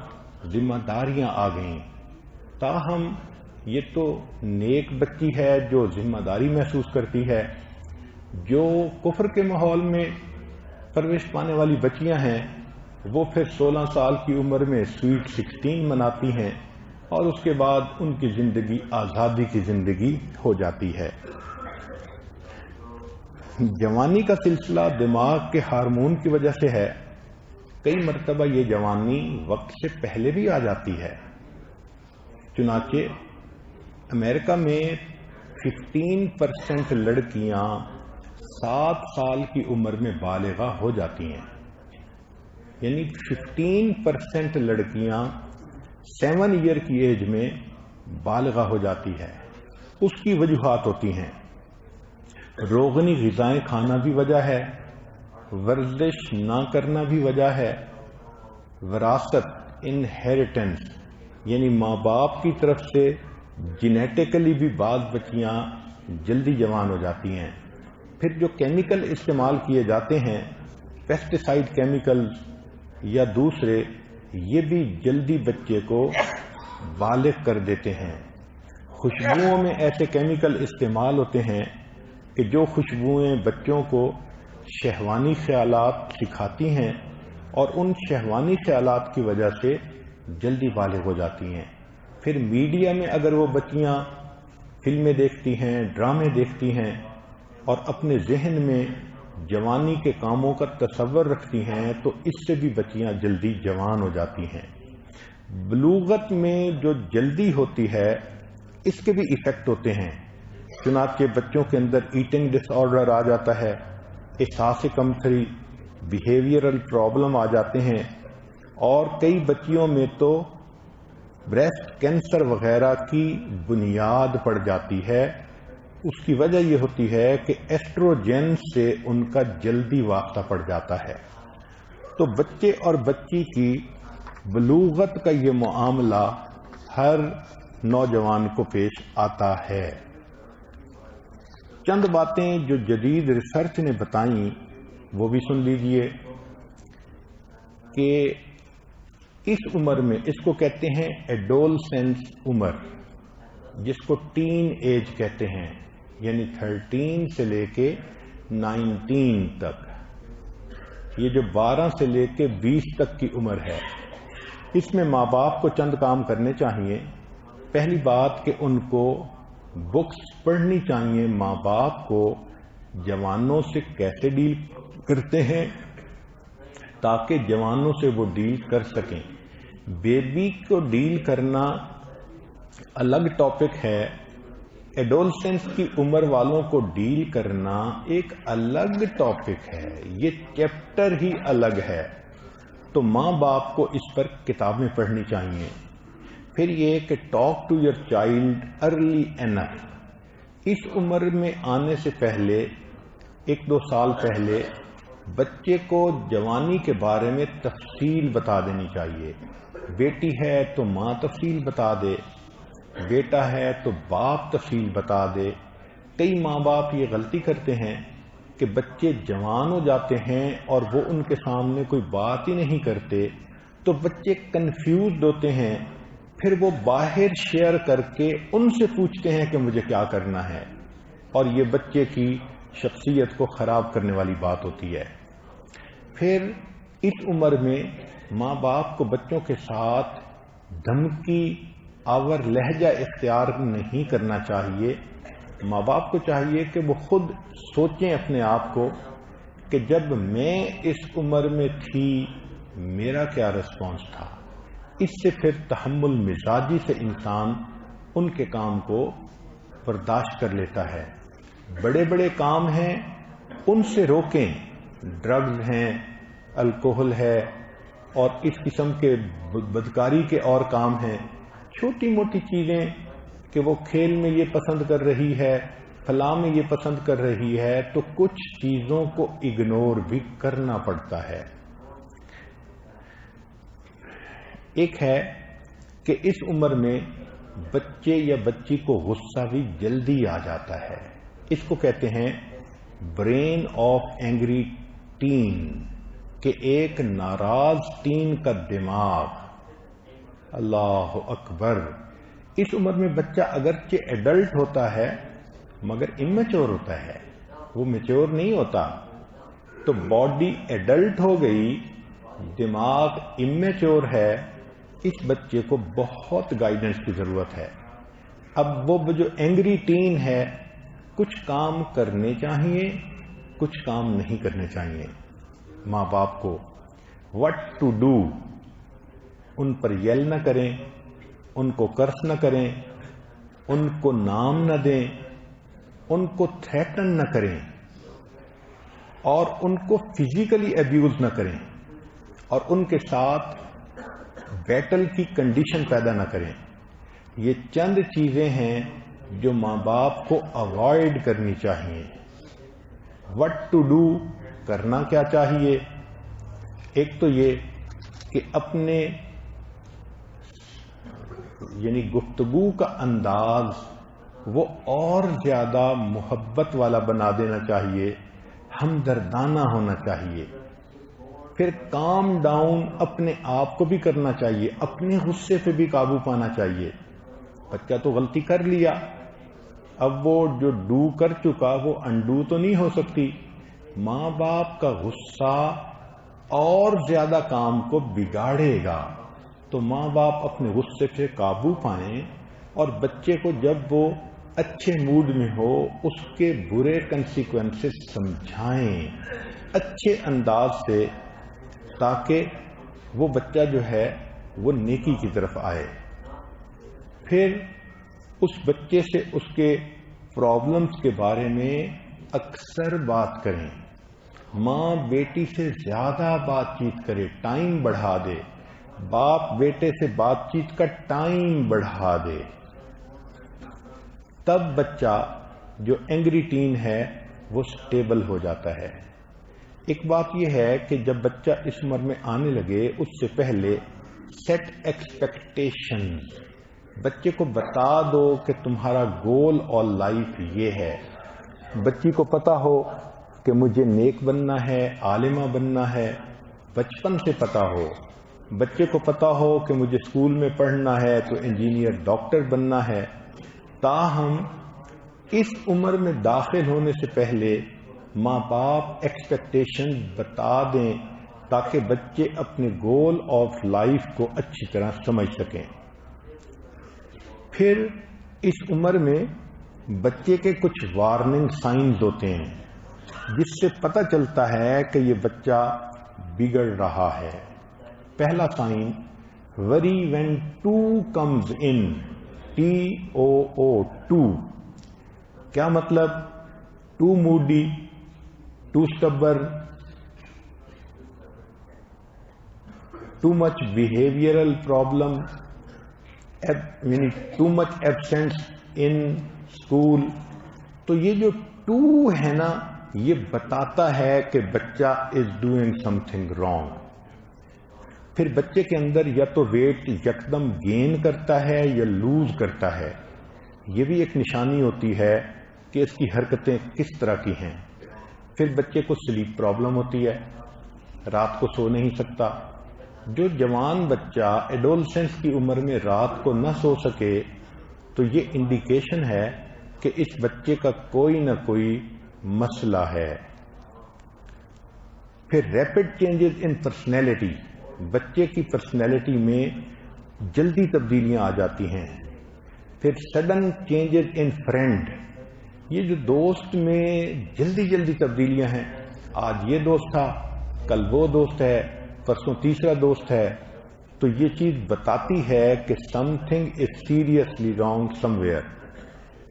ذمہ داریاں آ گئیں۔ تاہم یہ تو نیک بچی ہے جو ذمہ داری محسوس کرتی ہے۔ جو کفر کے ماحول میں پرورش پانے والی بچیاں ہیں وہ پھر 16 سال کی عمر میں سویٹ 16 مناتی ہیں اور اس کے بعد ان کی زندگی آزادی کی زندگی ہو جاتی ہے۔ جوانی کا سلسلہ دماغ کے ہارمون کی وجہ سے ہے. کئی مرتبہ یہ جوانی وقت سے پہلے بھی آ جاتی ہے. چنانچہ امریکہ میں 15% لڑکیاں 7 سال کی عمر میں بالغہ ہو جاتی ہیں. یعنی 15% لڑکیاں 7 ایئر کی ایج میں بالغہ ہو جاتی ہے. اس کی وجوہات ہوتی ہیں. روغنی غذائیں کھانا بھی وجہ ہے، ورزش نہ کرنا بھی وجہ ہے، وراثت انہیریٹنس یعنی ماں باپ کی طرف سے جینیٹیکلی بھی بعض بچیاں جلدی جوان ہو جاتی ہیں. پھر جو کیمیکل استعمال کیے جاتے ہیں، پیسٹیسائڈ کیمیکل یا دوسرے، یہ بھی جلدی بچے کو بالغ کر دیتے ہیں. خوشبوؤں میں ایسے کیمیکل استعمال ہوتے ہیں کہ جو خوشبوئیں بچوں کو شہوانی خیالات سکھاتی ہیں اور ان شہوانی خیالات کی وجہ سے جلدی بالغ ہو جاتی ہیں. پھر میڈیا میں اگر وہ بچیاں فلمیں دیکھتی ہیں، ڈرامے دیکھتی ہیں اور اپنے ذہن میں جوانی کے کاموں کا تصور رکھتی ہیں تو اس سے بھی بچیاں جلدی جوان ہو جاتی ہیں. بلوغت میں جو جلدی ہوتی ہے اس کے بھی ایفیکٹ ہوتے ہیں. چنانچہ بچوں کے اندر ایٹنگ ڈس آرڈر آ جاتا ہے، احساس کمتری، بیہیویئرل پرابلم آ جاتے ہیں، اور کئی بچیوں میں تو بریسٹ کینسر وغیرہ کی بنیاد پڑ جاتی ہے. اس کی وجہ یہ ہوتی ہے کہ ایسٹروجن سے ان کا جلدی واسطہ پڑ جاتا ہے. تو بچے اور بچی کی بلوغت کا یہ معاملہ ہر نوجوان کو پیش آتا ہے. چند باتیں جو جدید ریسرچ نے بتائیں وہ بھی سن لیجئے کہ اس عمر میں، اس کو کہتے ہیں ایڈولسنس عمر، جس کو ٹین ایج کہتے ہیں، یعنی 13 سے لے کے 19 تک. یہ جو 12 سے لے کے 20 تک کی عمر ہے، اس میں ماں باپ کو چند کام کرنے چاہیے. پہلی بات کہ ان کو بکس پڑھنی چاہیے. ماں باپ کو جوانوں سے کیسے ڈیل کرتے ہیں تاکہ جوانوں سے وہ ڈیل کر سکیں. بیبی کو ڈیل کرنا الگ ٹاپک ہے، ایڈولسنس کی عمر والوں کو ڈیل کرنا ایک الگ ٹاپک ہے. یہ چیپٹر ہی الگ ہے. تو ماں باپ کو اس پر کتابیں پڑھنی چاہیے. پھر یہ کہ talk to your child early enough. اس عمر میں آنے سے پہلے 1-2 سال پہلے بچے کو جوانی کے بارے میں تفصیل بتا دینی چاہیے. بیٹی ہے تو ماں تفصیل بتا دے، بیٹا ہے تو باپ تفصیل بتا دے. کئی ماں باپ یہ غلطی کرتے ہیں کہ بچے جوان ہو جاتے ہیں اور وہ ان کے سامنے کوئی بات ہی نہیں کرتے تو بچے کنفیوزڈ ہوتے ہیں. پھر وہ باہر شیئر کر کے ان سے پوچھتے ہیں کہ مجھے کیا کرنا ہے، اور یہ بچے کی شخصیت کو خراب کرنے والی بات ہوتی ہے. پھر اس عمر میں ماں باپ کو بچوں کے ساتھ دھمکی آور لہجہ اختیار نہیں کرنا چاہیے. ماں باپ کو چاہیے کہ وہ خود سوچیں اپنے آپ کو کہ جب میں اس عمر میں تھی میرا کیا رسپانس تھا. اس سے پھر تحمل مزاجی سے انسان ان کے کام کو برداشت کر لیتا ہے. بڑے بڑے کام ہیں ان سے روکیں، ڈرگز ہیں، الکوہل ہے اور اس قسم کے بدکاری کے اور کام ہیں. چھوٹی موٹی چیزیں کہ وہ کھیل میں یہ پسند کر رہی ہے، فلاں میں یہ پسند کر رہی ہے، تو کچھ چیزوں کو اگنور بھی کرنا پڑتا ہے. ایک ہے کہ اس عمر میں بچے یا بچی کو غصہ بھی جلدی آ جاتا ہے. اس کو کہتے ہیں برین آف اینگری ٹین، کہ ایک ناراض ٹین کا دماغ. اللہ اکبر. اس عمر میں بچہ اگرچہ ایڈلٹ ہوتا ہے مگر امیچور ہوتا ہے، وہ میچور نہیں ہوتا. تو باڈی ایڈلٹ ہو گئی، دماغ امیچور ہے. اس بچے کو بہت گائیڈنس کی ضرورت ہے. اب وہ جو اینگری ٹین ہے، کچھ کام کرنے چاہیے کچھ کام نہیں کرنے چاہیے ماں باپ کو. وٹ ٹو ڈو، ان پر یل نہ کریں، ان کو کرس نہ کریں، ان کو نام نہ دیں، ان کو تھریٹن نہ کریں، اور ان کو فزیکلی ایبیوز نہ کریں، اور ان کے ساتھ بیٹل کی کنڈیشن پیدا نہ کریں. یہ چند چیزیں ہیں جو ماں باپ کو اوائڈ کرنی چاہیے. وٹ ٹو ڈو، کرنا کیا چاہیے؟ ایک تو یہ کہ اپنے یعنی گفتگو کا انداز وہ اور زیادہ محبت والا بنا دینا چاہیے، ہمدردانہ ہونا چاہیے. پھر کام ڈاؤن اپنے آپ کو بھی کرنا چاہیے، اپنے غصے پہ بھی قابو پانا چاہیے. بچہ تو غلطی کر لیا، اب وہ جو ڈو کر چکا وہ انڈو تو نہیں ہو سکتی. ماں باپ کا غصہ اور زیادہ کام کو بگاڑے گا. تو ماں باپ اپنے غصے پہ قابو پائیں، اور بچے کو جب وہ اچھے موڈ میں ہو اس کے برے کنسیکوینسز سمجھائیں اچھے انداز سے، تاکہ وہ بچہ جو ہے وہ نیکی کی طرف آئے. پھر اس بچے سے اس کے پرابلمز کے بارے میں اکثر بات کریں. ماں بیٹی سے زیادہ بات چیت کرے، ٹائم بڑھا دے. باپ بیٹے سے بات چیت کا ٹائم بڑھا دے. تب بچہ جو اینگری ٹین ہے وہ سٹیبل ہو جاتا ہے. ایک بات یہ ہے کہ جب بچہ اس عمر میں آنے لگے اس سے پہلے سیٹ ایکسپیکٹیشنز. بچے کو بتا دو کہ تمہارا گول اور لائف یہ ہے. بچی کو پتا ہو کہ مجھے نیک بننا ہے، عالمہ بننا ہے، بچپن سے پتا ہو. بچے کو پتا ہو کہ مجھے اسکول میں پڑھنا ہے تو انجینئر ڈاکٹر بننا ہے. تاہم اس عمر میں داخل ہونے سے پہلے ماں باپ ایکسپیکٹیشن بتا دیں تاکہ بچے اپنے گول آف لائف کو اچھی طرح سمجھ سکیں. پھر اس عمر میں بچے کے کچھ وارننگ سائنز ہوتے ہیں جس سے پتہ چلتا ہے کہ یہ بچہ بگڑ رہا ہے. پہلا sign, worry when too comes in, TOO. کیا مطلب؟ Too moody, too stubborn, too much behavioural problem, یعنی too much absence in school. تو یہ جو ٹو ہے نا، یہ بتاتا ہے کہ بچہ is doing some thing wrong. پھر بچے کے اندر یا تو ویٹ یکدم گین کرتا ہے یا لوز کرتا ہے. یہ بھی ایک نشانی ہوتی ہے کہ اس کی حرکتیں کس طرح کی ہیں. پھر بچے کو سلیپ پرابلم ہوتی ہے، رات کو سو نہیں سکتا. جو جوان بچہ ایڈولسنس کی عمر میں رات کو نہ سو سکے تو یہ انڈیکیشن ہے کہ اس بچے کا کوئی نہ کوئی مسئلہ ہے. پھر ریپڈ چینجز ان پرسنالٹی، بچے کی پرسنالٹی میں جلدی تبدیلیاں آ جاتی ہیں. پھر سڈن چینجز ان فرینڈ، یہ جو دوست میں جلدی تبدیلیاں ہیں، آج یہ دوست تھا، کل وہ دوست ہے، پرسوں تیسرا دوست ہے. تو یہ چیز بتاتی ہے کہ some thing is seriously wrong some where.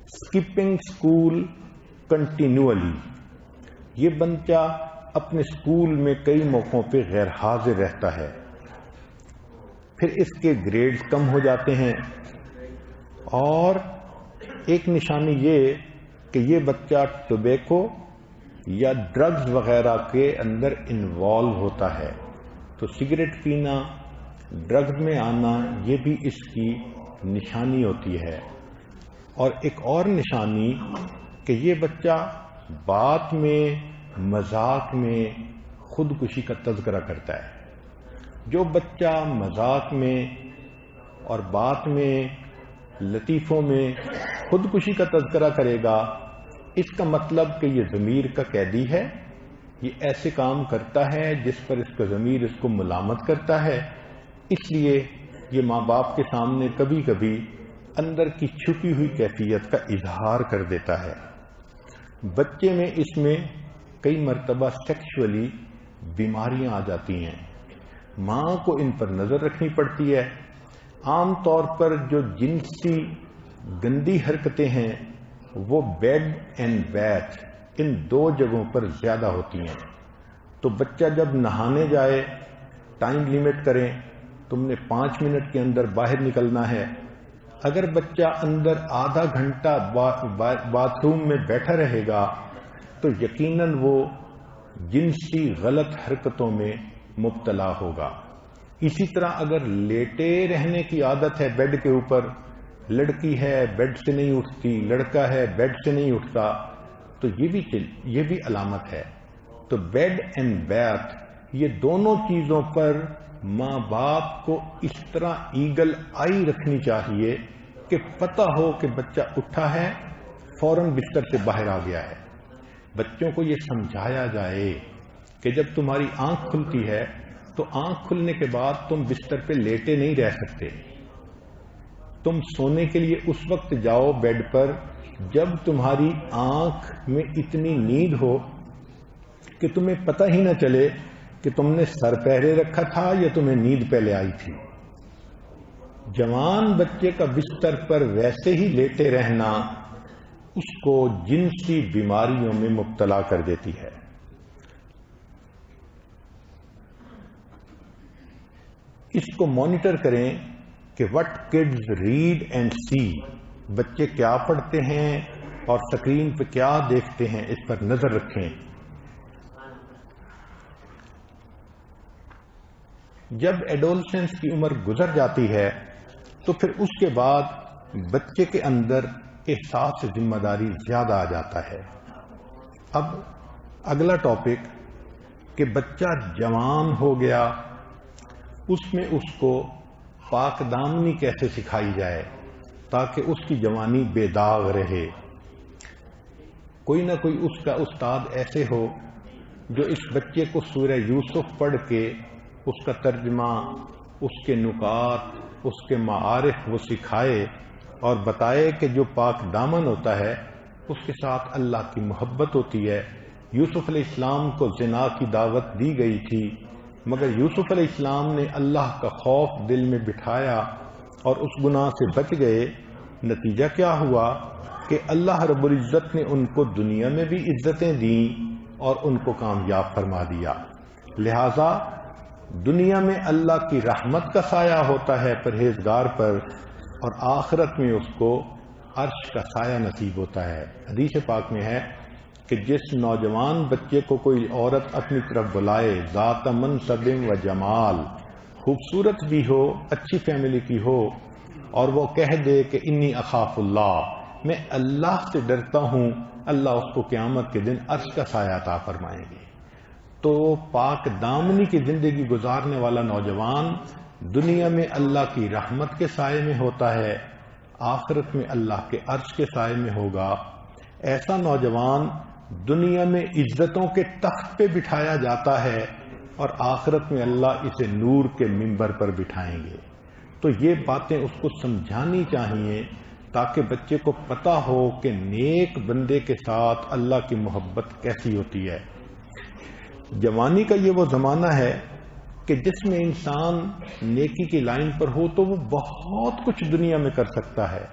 Skipping school continually, یہ بچہ اپنے اسکول میں کئی موقعوں پہ غیر حاضر رہتا ہے. پھر اس کے گریڈز کم ہو جاتے ہیں. اور ایک نشانی یہ کہ یہ بچہ ٹوبیکو یا ڈرگز وغیرہ کے اندر انوالو ہوتا ہے. تو سگریٹ پینا، ڈرگز میں آنا، یہ بھی اس کی نشانی ہوتی ہے. اور ایک اور نشانی کہ یہ بچہ بات میں، مذاق میں خودکشی کا تذکرہ کرتا ہے. جو بچہ مذاق میں اور بات میں، لطیفوں میں خودکشی کا تذکرہ کرے گا، اس کا مطلب کہ یہ ضمیر کا قیدی ہے. یہ ایسے کام کرتا ہے جس پر اس کا ضمیر اس کو ملامت کرتا ہے. اس لیے یہ ماں باپ کے سامنے کبھی کبھی اندر کی چھپی ہوئی کیفیت کا اظہار کر دیتا ہے. بچے میں اس میں کئی مرتبہ سیکشولی بیماریاں آ جاتی ہیں. ماں کو ان پر نظر رکھنی پڑتی ہے. عام طور پر جو جنسی گندی حرکتیں ہیں وہ بیڈ اینڈ بیتھ ان دو جگہوں پر زیادہ ہوتی ہیں. تو بچہ جب نہانے جائے ٹائم لیمٹ کریں, تم نے 5 منٹ کے اندر باہر نکلنا ہے. اگر بچہ اندر آدھا گھنٹہ باتھ روم میں بیٹھا رہے گا تو یقیناً وہ جنسی غلط حرکتوں میں مبتلا ہوگا. اسی طرح اگر لیٹے رہنے کی عادت ہے بیڈ کے اوپر, لڑکی ہے بیڈ سے نہیں اٹھتی, لڑکا ہے بیڈ سے نہیں اٹھتا, تو یہ بھی علامت ہے. تو بیڈ اینڈ بیتھ یہ دونوں چیزوں پر ماں باپ کو اس طرح ایگل آئی رکھنی چاہیے کہ پتہ ہو کہ بچہ اٹھا ہے, فوراً بستر سے باہر آ گیا ہے. بچوں کو یہ سمجھایا جائے کہ جب تمہاری آنکھ کھلتی ہے تو آنکھ کھلنے کے بعد تم بستر پہ لیٹے نہیں رہ سکتے. تم سونے کے لیے اس وقت جاؤ بیڈ پر جب تمہاری آنکھ میں اتنی نیند ہو کہ تمہیں پتہ ہی نہ چلے کہ تم نے سر پہرے رکھا تھا یا تمہیں نیند پہلے آئی تھی. جوان بچے کا بستر پر ویسے ہی لیٹے رہنا اس کو جنسی بیماریوں میں مبتلا کر دیتی ہے. اس کو مانیٹر کریں کہ وٹ کڈز ریڈ اینڈ سی, بچے کیا پڑھتے ہیں اور سکرین پہ کیا دیکھتے ہیں, اس پر نظر رکھیں. جب ایڈولسنس کی عمر گزر جاتی ہے تو پھر اس کے بعد بچے کے اندر احساس ذمہ داری زیادہ آ جاتا ہے. اب اگلا ٹاپک کہ بچہ جوان ہو گیا, اس میں اس کو پاک دامنی کیسے سکھائی جائے تاکہ اس کی جوانی بے داغ رہے. کوئی نہ کوئی اس کا استاد ایسے ہو جو اس بچے کو سورہ یوسف پڑھ کے اس کا ترجمہ, اس کے نکات, اس کے معارف وہ سکھائے اور بتائے کہ جو پاک دامن ہوتا ہے اس کے ساتھ اللہ کی محبت ہوتی ہے. یوسف علیہ السلام کو زنا کی دعوت دی گئی تھی مگر یوسف علیہ السلام نے اللہ کا خوف دل میں بٹھایا اور اس گناہ سے بچ گئے. نتیجہ کیا ہوا کہ اللہ رب العزت نے ان کو دنیا میں بھی عزتیں دیں اور ان کو کامیاب فرما دیا. لہذا دنیا میں اللہ کی رحمت کا سایہ ہوتا ہے پرہیزگار پر, اور آخرت میں اس کو عرش کا سایہ نصیب ہوتا ہے. حدیث پاک میں ہے کہ جس نوجوان بچے کو کوئی عورت اپنی طرف بلائے, ذات منصب و جمال, خوبصورت بھی ہو, اچھی فیملی کی ہو, اور وہ کہہ دے کہ انی اخاف اللہ, میں اللہ سے ڈرتا ہوں, اللہ اس کو قیامت کے دن عرش کا سایہ عطا فرمائیں گے. تو پاک دامنی کی زندگی گزارنے والا نوجوان دنیا میں اللہ کی رحمت کے سائے میں ہوتا ہے, آخرت میں اللہ کے عرش کے سائے میں ہوگا. ایسا نوجوان دنیا میں عزتوں کے تخت پہ بٹھایا جاتا ہے اور آخرت میں اللہ اسے نور کے منبر پر بٹھائیں گے. تو یہ باتیں اس کو سمجھانی چاہیے تاکہ بچے کو پتہ ہو کہ نیک بندے کے ساتھ اللہ کی محبت کیسی ہوتی ہے. جوانی کا یہ وہ زمانہ ہے کہ جس میں انسان نیکی کی لائن پر ہو تو وہ بہت کچھ دنیا میں کر سکتا ہے.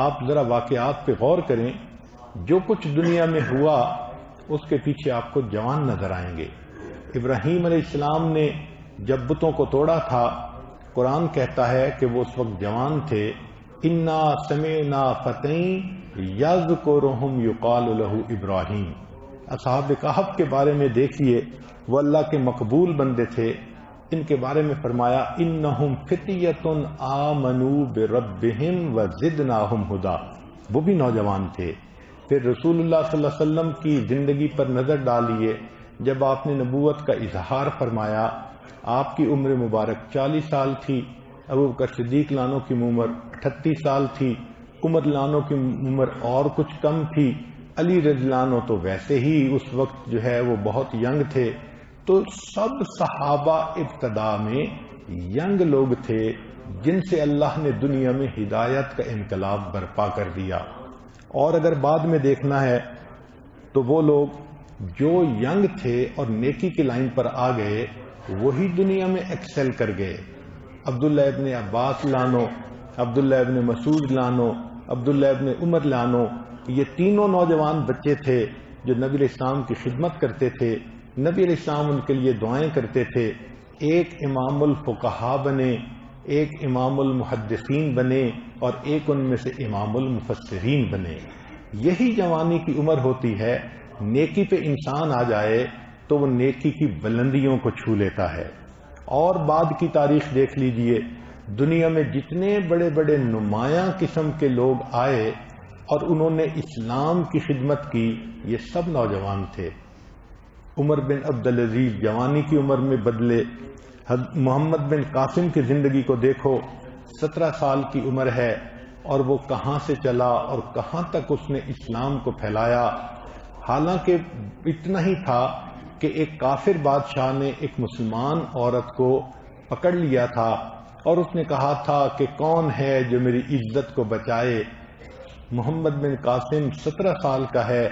آپ ذرا واقعات پہ غور کریں, جو کچھ دنیا میں ہوا اس کے پیچھے آپ کو جوان نظر آئیں گے. ابراہیم علیہ السلام نے جب بتوں کو توڑا تھا, قرآن کہتا ہے کہ وہ اس وقت جوان تھے. انا سمعنا فتى یذکرہم یقال لہ ابراہیم. اصحاب کہف کے بارے میں دیکھیے, وہ اللہ کے مقبول بندے تھے. ان کے بارے میں فرمایا انہم فتیۃ آمنوا بربہم وزدناہم ھدی, وہ بھی نوجوان تھے. پھر رسول اللہ صلی اللہ علیہ وسلم کی زندگی پر نظر ڈالیے, جب آپ نے نبوت کا اظہار فرمایا, آپ کی عمر مبارک 40 سال تھی, ابوبکر صدیق لانو کی عمر 38 سال تھی, عمر لانو کی عمر اور کچھ کم تھی, علی رضی اللہ عنہ تو ویسے ہی اس وقت جو ہے وہ بہت ینگ تھے. تو سب صحابہ ابتدا میں ینگ لوگ تھے جن سے اللہ نے دنیا میں ہدایت کا انقلاب برپا کر دیا. اور اگر بعد میں دیکھنا ہے تو وہ لوگ جو ینگ تھے اور نیکی کی لائن پر آ گئے وہی دنیا میں ایکسل کر گئے. عبداللہ ابن عباس لانو، عبداللہ ابن مسعود لانو، عبداللہ ابن عمر لانو، یہ تینوں نوجوان بچے تھے جو نبی علیہ السلام کی خدمت کرتے تھے. نبی علیہ السلام ان کے لیے دعائیں کرتے تھے. ایک امام الفقہاء بنے، ایک امام المحدثین بنے، اور ایک ان میں سے امام المفسرین بنے. یہی جوانی کی عمر ہوتی ہے. نیکی پہ انسان آ جائے تو وہ نیکی کی بلندیوں کو چھو لیتا ہے. اور بعد کی تاریخ دیکھ لیجئے، دنیا میں جتنے بڑے بڑے نمایاں قسم کے لوگ آئے اور انہوں نے اسلام کی خدمت کی، یہ سب نوجوان تھے. عمر بن عبدالعزیز جوانی کی عمر میں بدلے. محمد بن قاسم کی زندگی کو دیکھو، 17 سال کی عمر ہے اور وہ کہاں سے چلا اور کہاں تک اس نے اسلام کو پھیلایا. حالانکہ اتنا ہی تھا کہ ایک کافر بادشاہ نے ایک مسلمان عورت کو پکڑ لیا تھا اور اس نے کہا تھا کہ کون ہے جو میری عزت کو بچائے. محمد بن قاسم 17 سال کا ہے.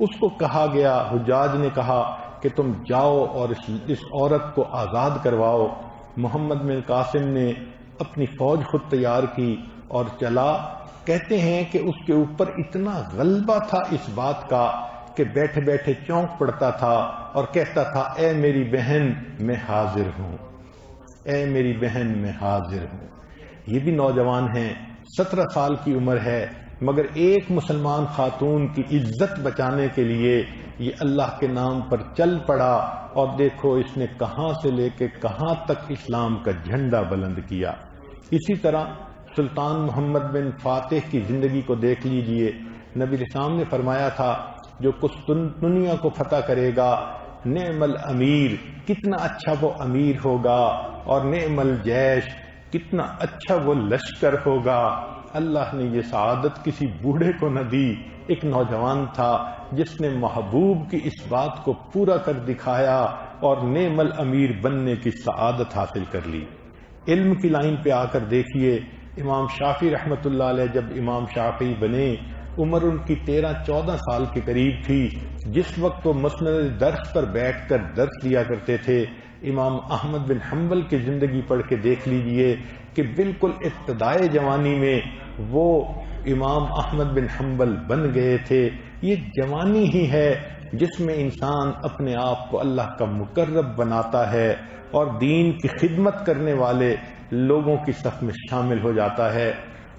اس کو کہا گیا، حجاج نے کہا کہ تم جاؤ اور اس عورت کو آزاد کرواؤ. محمد بن قاسم نے اپنی فوج خود تیار کی اور چلا. کہتے ہیں کہ اس کے اوپر اتنا غلبہ تھا اس بات کا کہ بیٹھے بیٹھے چونک پڑتا تھا اور کہتا تھا اے میری بہن میں حاضر ہوں، اے میری بہن میں حاضر ہوں. یہ بھی نوجوان ہیں، 17 سال کی عمر ہے، مگر ایک مسلمان خاتون کی عزت بچانے کے لیے یہ اللہ کے نام پر چل پڑا. اور دیکھو اس نے کہاں سے لے کے کہاں تک اسلام کا جھنڈا بلند کیا. اسی طرح سلطان محمد بن فاتح کی زندگی کو دیکھ لیجئے. نبی علیہ السلام نے فرمایا تھا جو قسطنطنیہ کو فتح کرے گا، نعم الامیر، کتنا اچھا وہ امیر ہوگا، اور نعم الجیش، کتنا اچھا وہ لشکر ہوگا. اللہ نے یہ سعادت کسی بوڑھے کو نہ دی. ایک نوجوان تھا جس نے محبوب کی اس بات کو پورا کر دکھایا اور نعم الامیر بننے کی سعادت حاصل کر لی. علم کی لائن پہ آ کر دیکھیے، امام شافعی رحمۃ اللہ علیہ جب امام شافعی بنے، عمر ان کی 13-14 سال کے قریب تھی. جس وقت وہ مسند درس پر بیٹھ کر درس لیا کرتے تھے. امام احمد بن حنبل کی زندگی پڑھ کے دیکھ لیجئے کہ بالکل ابتدائے جوانی میں وہ امام احمد بن حنبل بن گئے تھے. یہ جوانی ہی ہے جس میں انسان اپنے آپ کو اللہ کا مقرب بناتا ہے اور دین کی خدمت کرنے والے لوگوں کی صف میں شامل ہو جاتا ہے.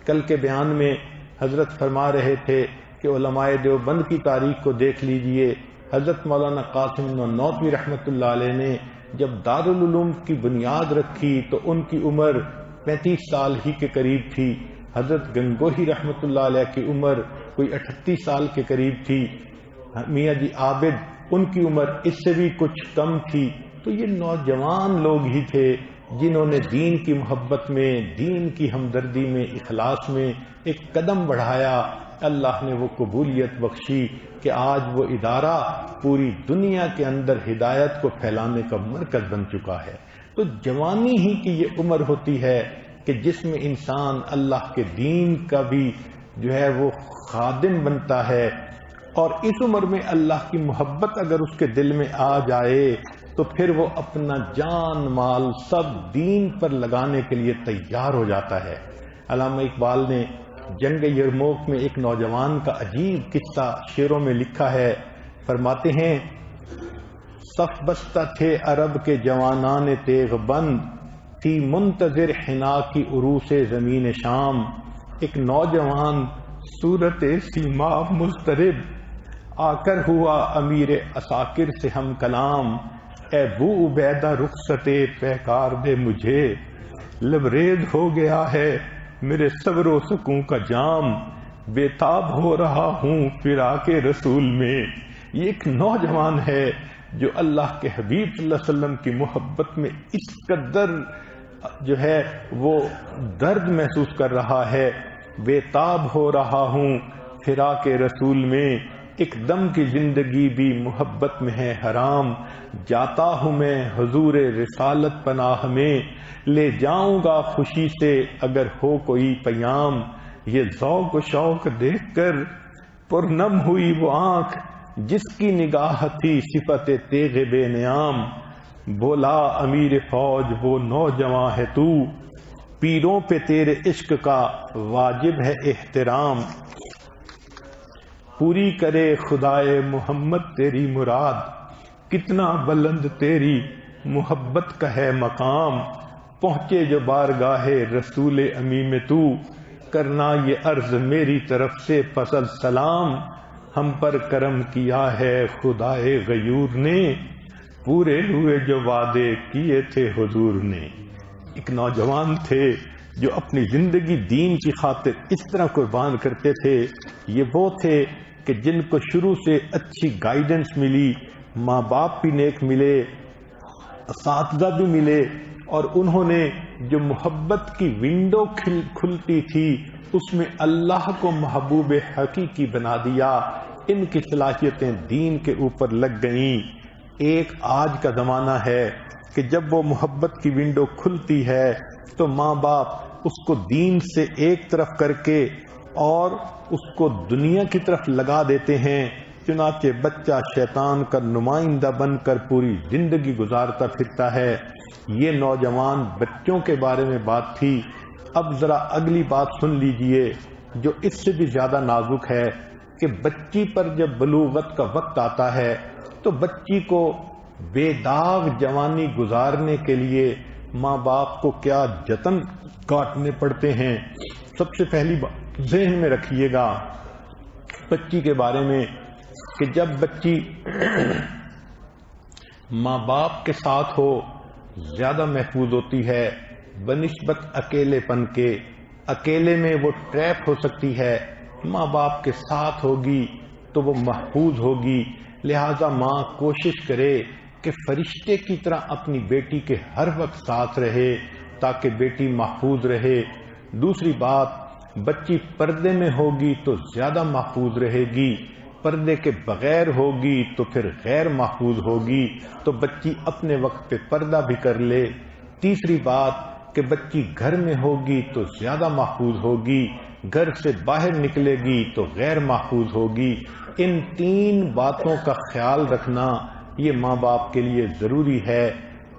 کل کے بیان میں حضرت فرما رہے تھے کہ علماء دیوبند کی تاریخ کو دیکھ لیجئے. حضرت مولانا قاسم نانوتوی رحمۃ اللہ علیہ نے جب دارالعلوم کی بنیاد رکھی تو ان کی عمر 35 سال ہی کے قریب تھی. حضرت گنگوہی رحمۃ اللہ علیہ کی عمر کوئی 38 سال کے قریب تھی. میاں جی عابد ان کی عمر اس سے بھی کچھ کم تھی. تو یہ نوجوان لوگ ہی تھے جنہوں نے دین کی محبت میں، دین کی ہمدردی میں، اخلاص میں ایک قدم بڑھایا. اللہ نے وہ قبولیت بخشی کہ آج وہ ادارہ پوری دنیا کے اندر ہدایت کو پھیلانے کا مرکز بن چکا ہے. تو جوانی ہی کی یہ عمر ہوتی ہے کہ جس میں انسان اللہ کے دین کا بھی جو ہے وہ خادم بنتا ہے. اور اس عمر میں اللہ کی محبت اگر اس کے دل میں آ جائے تو پھر وہ اپنا جان مال سب دین پر لگانے کے لیے تیار ہو جاتا ہے. علامہ اقبال نے جنگ یرموک میں ایک نوجوان کا عجیب قصہ شعروں میں لکھا ہے. فرماتے ہیں صف بستہ تھے عرب کے جوانان تیغ بند، تھی منتظر حنا کی عروس زمین شام. ایک نوجوان صورت سیما مضطرب، آ کر ہوا امیر عساکر سے ہم کلام. اے بو عبیدہ رخصت پیکار دے مجھے، لبریز ہو گیا ہے میرے صبر و سکون کا جام. بےتاب ہو رہا ہوں فراق رسول میں. یہ ایک نوجوان ہے جو اللہ کے حبیب صلی اللہ علیہ وسلم کی محبت میں اس قدر جو ہے وہ درد محسوس کر رہا ہے. بےتاب ہو رہا ہوں فراق رسول میں، ایک دم کی زندگی بھی محبت میں ہے حرام. جاتا ہوں میں حضور رسالت پناہ میں، لے جاؤں گا خوشی سے اگر ہو کوئی پیام. یہ ذوق و شوق دیکھ کر پرنم ہوئی وہ آنکھ، جس کی نگاہ تھی صفت تیغ بے نیام، بولا امیر فوج وہ نوجواں ہے تو، پیروں پہ تیرے عشق کا واجب ہے احترام، پوری کرے خدائے محمد تیری مراد، کتنا بلند تیری محبت کا ہے مقام، پہنچے جو بارگاہ رسول امی میں تو، کرنا یہ عرض میری طرف سے فصل سلام، ہم پر کرم کیا ہے خدائے غیور نے، پورے ہوئے جو وعدے کیے تھے حضور نے۔ ایک نوجوان تھے جو اپنی زندگی دین کی خاطر اس طرح قربان کرتے تھے، یہ وہ تھے کہ جن کو شروع سے اچھی گائیڈنس ملی، ماں باپ بھی نیک ملے، اساتذہ بھی ملے، اور انہوں نے جو محبت کی ونڈو کھلتی تھی اس میں اللہ کو محبوب حقیقی بنا دیا۔ ان کی صلاحیتیں دین کے اوپر لگ گئیں۔ ایک آج کا زمانہ ہے کہ جب وہ محبت کی ونڈو کھلتی ہے تو ماں باپ اس کو دین سے ایک طرف کر کے اور اس کو دنیا کی طرف لگا دیتے ہیں، چنانچہ بچہ شیطان کا نمائندہ بن کر پوری زندگی گزارتا پھرتا ہے۔ یہ نوجوان بچوں کے بارے میں بات تھی۔ اب ذرا اگلی بات سن لیجئے جو اس سے بھی زیادہ نازک ہے کہ بچی پر جب بلوغت کا وقت آتا ہے تو بچی کو بے داغ جوانی گزارنے کے لیے ماں باپ کو کیا جتن کاٹنے پڑتے ہیں۔ سب سے پہلی بات ذہن میں رکھیے گا بچی کے بارے میں کہ جب بچی ماں باپ کے ساتھ ہو زیادہ محفوظ ہوتی ہے بنسبت اکیلے پن کے۔ اکیلے میں وہ ٹریپ ہو سکتی ہے، ماں باپ کے ساتھ ہوگی تو وہ محفوظ ہوگی۔ لہذا ماں کوشش کرے کہ فرشتے کی طرح اپنی بیٹی کے ہر وقت ساتھ رہے تاکہ بیٹی محفوظ رہے۔ دوسری بات، بچی پردے میں ہوگی تو زیادہ محفوظ رہے گی، پردے کے بغیر ہوگی تو پھر غیر محفوظ ہوگی، تو بچی اپنے وقت پہ پردہ بھی کر لے۔ تیسری بات کہ بچی گھر میں ہوگی تو زیادہ محفوظ ہوگی، گھر سے باہر نکلے گی تو غیر محفوظ ہوگی۔ ان تین باتوں کا خیال رکھنا یہ ماں باپ کے لیے ضروری ہے۔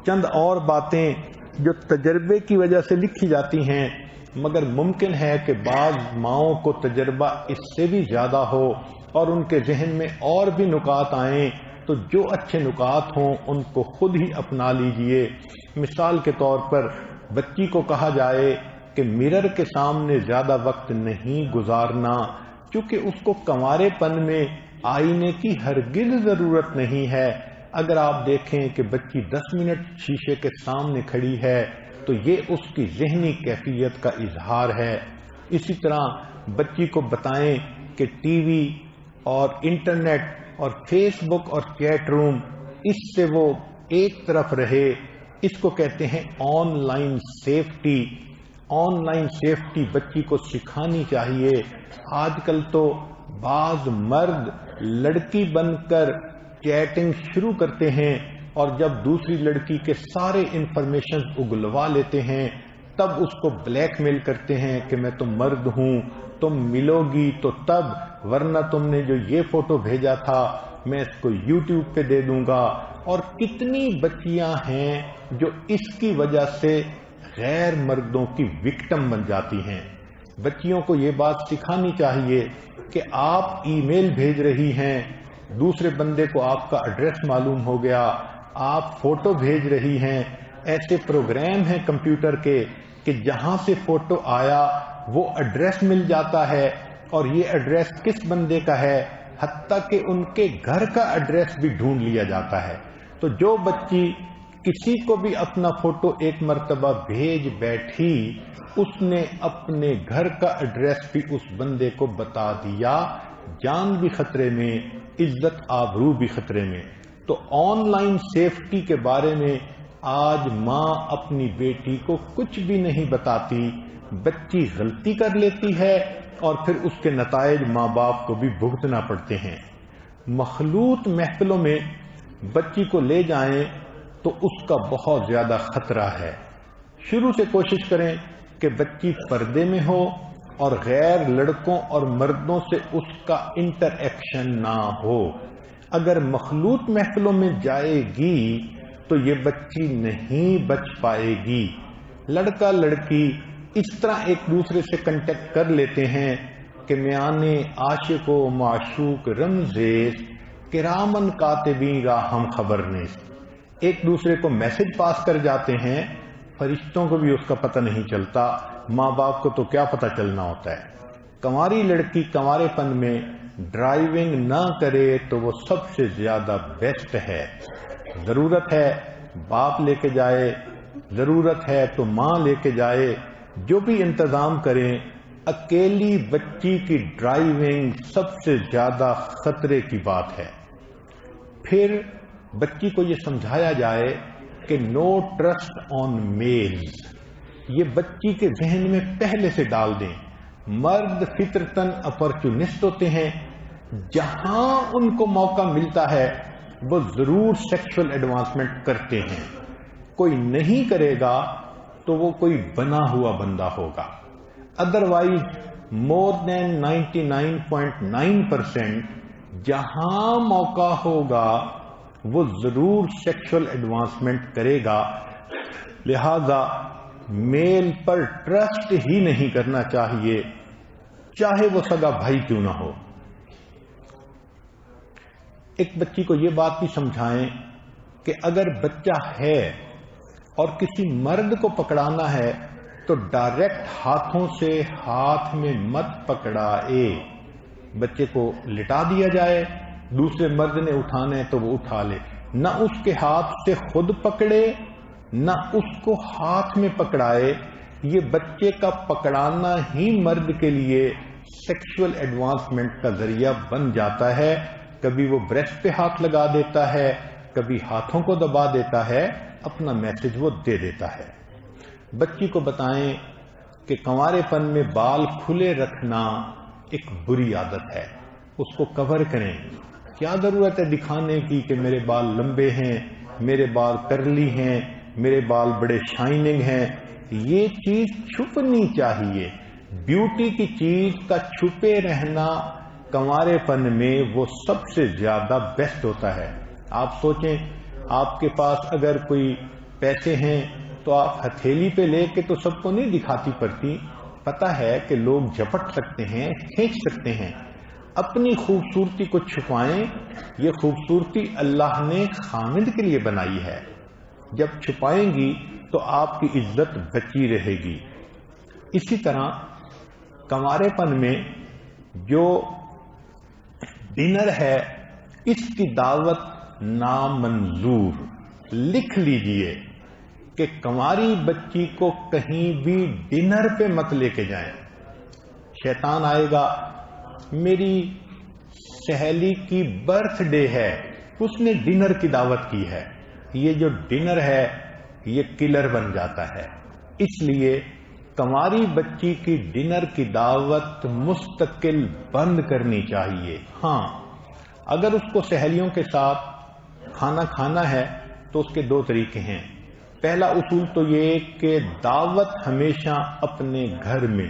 چند اور باتیں جو تجربے کی وجہ سے لکھی جاتی ہیں، مگر ممکن ہے کہ بعض ماؤں کو تجربہ اس سے بھی زیادہ ہو اور ان کے ذہن میں اور بھی نکات آئیں، تو جو اچھے نکات ہوں ان کو خود ہی اپنا لیجئے۔ مثال کے طور پر بچی کو کہا جائے کہ مرر کے سامنے زیادہ وقت نہیں گزارنا، چونکہ اس کو کنوارے پن میں آئینے کی ہرگز ضرورت نہیں ہے۔ اگر آپ دیکھیں کہ بچی 10 منٹ شیشے کے سامنے کھڑی ہے تو یہ اس کی ذہنی کیفیت کا اظہار ہے۔ اسی طرح بچی کو بتائیں کہ ٹی وی اور انٹرنیٹ اور فیس بک اور چیٹ روم اس سے وہ ایک طرف رہے، اس کو کہتے ہیں on line safety. On line safety بچی کو سکھانی چاہیے۔ آج کل تو بعض مرد لڑکی بن کر چیٹنگ شروع کرتے ہیں اور جب دوسری لڑکی کے سارے انفارمیشن اگلوا لیتے ہیں تب اس کو بلیک میل کرتے ہیں کہ میں تو مرد ہوں، تم ملو گی تو تب، ورنہ تم نے جو یہ فوٹو بھیجا تھا میں اس کو یوٹیوب پہ دے دوں گا۔ اور کتنی بچیاں ہیں جو اس کی وجہ سے غیر مردوں کی وکٹم بن جاتی ہیں۔ بچیوں کو یہ بات سکھانی چاہیے کہ آپ ای میل بھیج رہی ہیں، دوسرے بندے کو آپ کا ایڈریس معلوم ہو گیا، آپ فوٹو بھیج رہی ہیں، ایسے پروگرام ہیں کمپیوٹر کے کہ جہاں سے فوٹو آیا وہ ایڈریس مل جاتا ہے، اور یہ ایڈریس کس بندے کا ہے حتیٰ کہ ان کے گھر کا ایڈریس بھی ڈھونڈ لیا جاتا ہے۔ تو جو بچی کسی کو بھی اپنا فوٹو ایک مرتبہ بھیج بیٹھی، اس نے اپنے گھر کا ایڈریس بھی اس بندے کو بتا دیا، جان بھی خطرے میں، عزت آبرو بھی خطرے میں۔ تو آن لائن سیفٹی کے بارے میں آج ماں اپنی بیٹی کو کچھ بھی نہیں بتاتی، بچی غلطی کر لیتی ہے اور پھر اس کے نتائج ماں باپ کو بھی بھگتنا پڑتے ہیں۔ مخلوط محفلوں میں بچی کو لے جائیں تو اس کا بہت زیادہ خطرہ ہے۔ شروع سے کوشش کریں کہ بچی پردے میں ہو اور غیر لڑکوں اور مردوں سے اس کا انٹر ایکشن نہ ہو۔ اگر مخلوط محفلوں میں جائے گی تو یہ بچی نہیں بچ پائے گی۔ لڑکا لڑکی اس طرح ایک دوسرے سے کنٹیکٹ کر لیتے ہیں کہ میانے عاشق و معشوق رمزیز کرامن کاتبین را ہم خبر نیست، ایک دوسرے کو میسج پاس کر جاتے ہیں، فرشتوں کو بھی اس کا پتہ نہیں چلتا، ماں باپ کو تو کیا پتہ چلنا ہوتا ہے۔ کنواری لڑکی کنوارے پن میں ڈرائیونگ نہ کرے تو وہ سب سے زیادہ بیسٹ ہے۔ ضرورت ہے باپ لے کے جائے، ضرورت ہے تو ماں لے کے جائے، جو بھی انتظام کریں، اکیلی بچی کی ڈرائیونگ سب سے زیادہ خطرے کی بات ہے۔ پھر بچی کو یہ سمجھایا جائے کہ نو ٹرسٹ آن میلز، یہ بچی کے ذہن میں پہلے سے ڈال دیں۔ مرد فطرتاً اپرچونسٹ ہوتے ہیں، جہاں ان کو موقع ملتا ہے وہ ضرور سیکشل ایڈوانسمنٹ کرتے ہیں، کوئی نہیں کرے گا تو وہ کوئی بنا ہوا بندہ ہوگا۔ ادروائز مور دین 99.9% جہاں موقع ہوگا وہ ضرور سیکشل ایڈوانسمنٹ کرے گا، لہذا میل پر ٹرسٹ ہی نہیں کرنا چاہیے، چاہے وہ سگا بھائی کیوں نہ ہو۔ ایک بچی کو یہ بات بھی سمجھائیں کہ اگر بچہ ہے اور کسی مرد کو پکڑانا ہے تو ڈائریکٹ ہاتھوں سے ہاتھ میں مت پکڑائے، بچے کو لٹا دیا جائے، دوسرے مرد نے اٹھانا ہے تو وہ اٹھا لے، نہ اس کے ہاتھ سے خود پکڑے نہ اس کو ہاتھ میں پکڑائے۔ یہ بچے کا پکڑانا ہی مرد کے لیے سیکشل ایڈوانسمنٹ کا ذریعہ بن جاتا ہے۔ کبھی وہ بریسٹ پہ ہاتھ لگا دیتا ہے، کبھی ہاتھوں کو دبا دیتا ہے، اپنا میسج وہ دے دیتا ہے۔ بچی کو بتائیں کہ کنوارے پن میں بال کھلے رکھنا ایک بری عادت ہے، اس کو کور کریں۔ کیا ضرورت ہے دکھانے کی کہ میرے بال لمبے ہیں، میرے بال کرلی ہیں، میرے بال بڑے شائننگ ہیں؟ یہ چیز چھپنی چاہیے۔ بیوٹی کی چیز کا چھپے رہنا کنوارے پن میں وہ سب سے زیادہ بیسٹ ہوتا ہے۔ آپ سوچیں، آپ کے پاس اگر کوئی پیسے ہیں تو آپ ہتھیلی پہ لے کے تو سب کو نہیں دکھاتی پڑتی، پتہ ہے کہ لوگ جھپٹ سکتے ہیں، کھینچ سکتے ہیں۔ اپنی خوبصورتی کو چھپائیں، یہ خوبصورتی اللہ نے خامد کے لیے بنائی ہے، جب چھپائیں گی تو آپ کی عزت بچی رہے گی۔ اسی طرح کنوارے پن میں جو ڈنر ہے اس کی دعوت نامنظور، لکھ لیجئے کہ کنواری بچی کو کہیں بھی ڈنر پہ مت لے کے جائیں۔ شیطان آئے گا، میری سہیلی کی برتھ ڈے ہے، اس نے ڈنر کی دعوت کی ہے، یہ جو ڈنر ہے یہ کلر بن جاتا ہے۔ اس لیے کنواری بچی کی ڈنر کی دعوت مستقل بند کرنی چاہیے۔ ہاں، اگر اس کو سہیلیوں کے ساتھ کھانا کھانا ہے تو اس کے دو طریقے ہیں۔ پہلا اصول تو یہ کہ دعوت ہمیشہ اپنے گھر میں،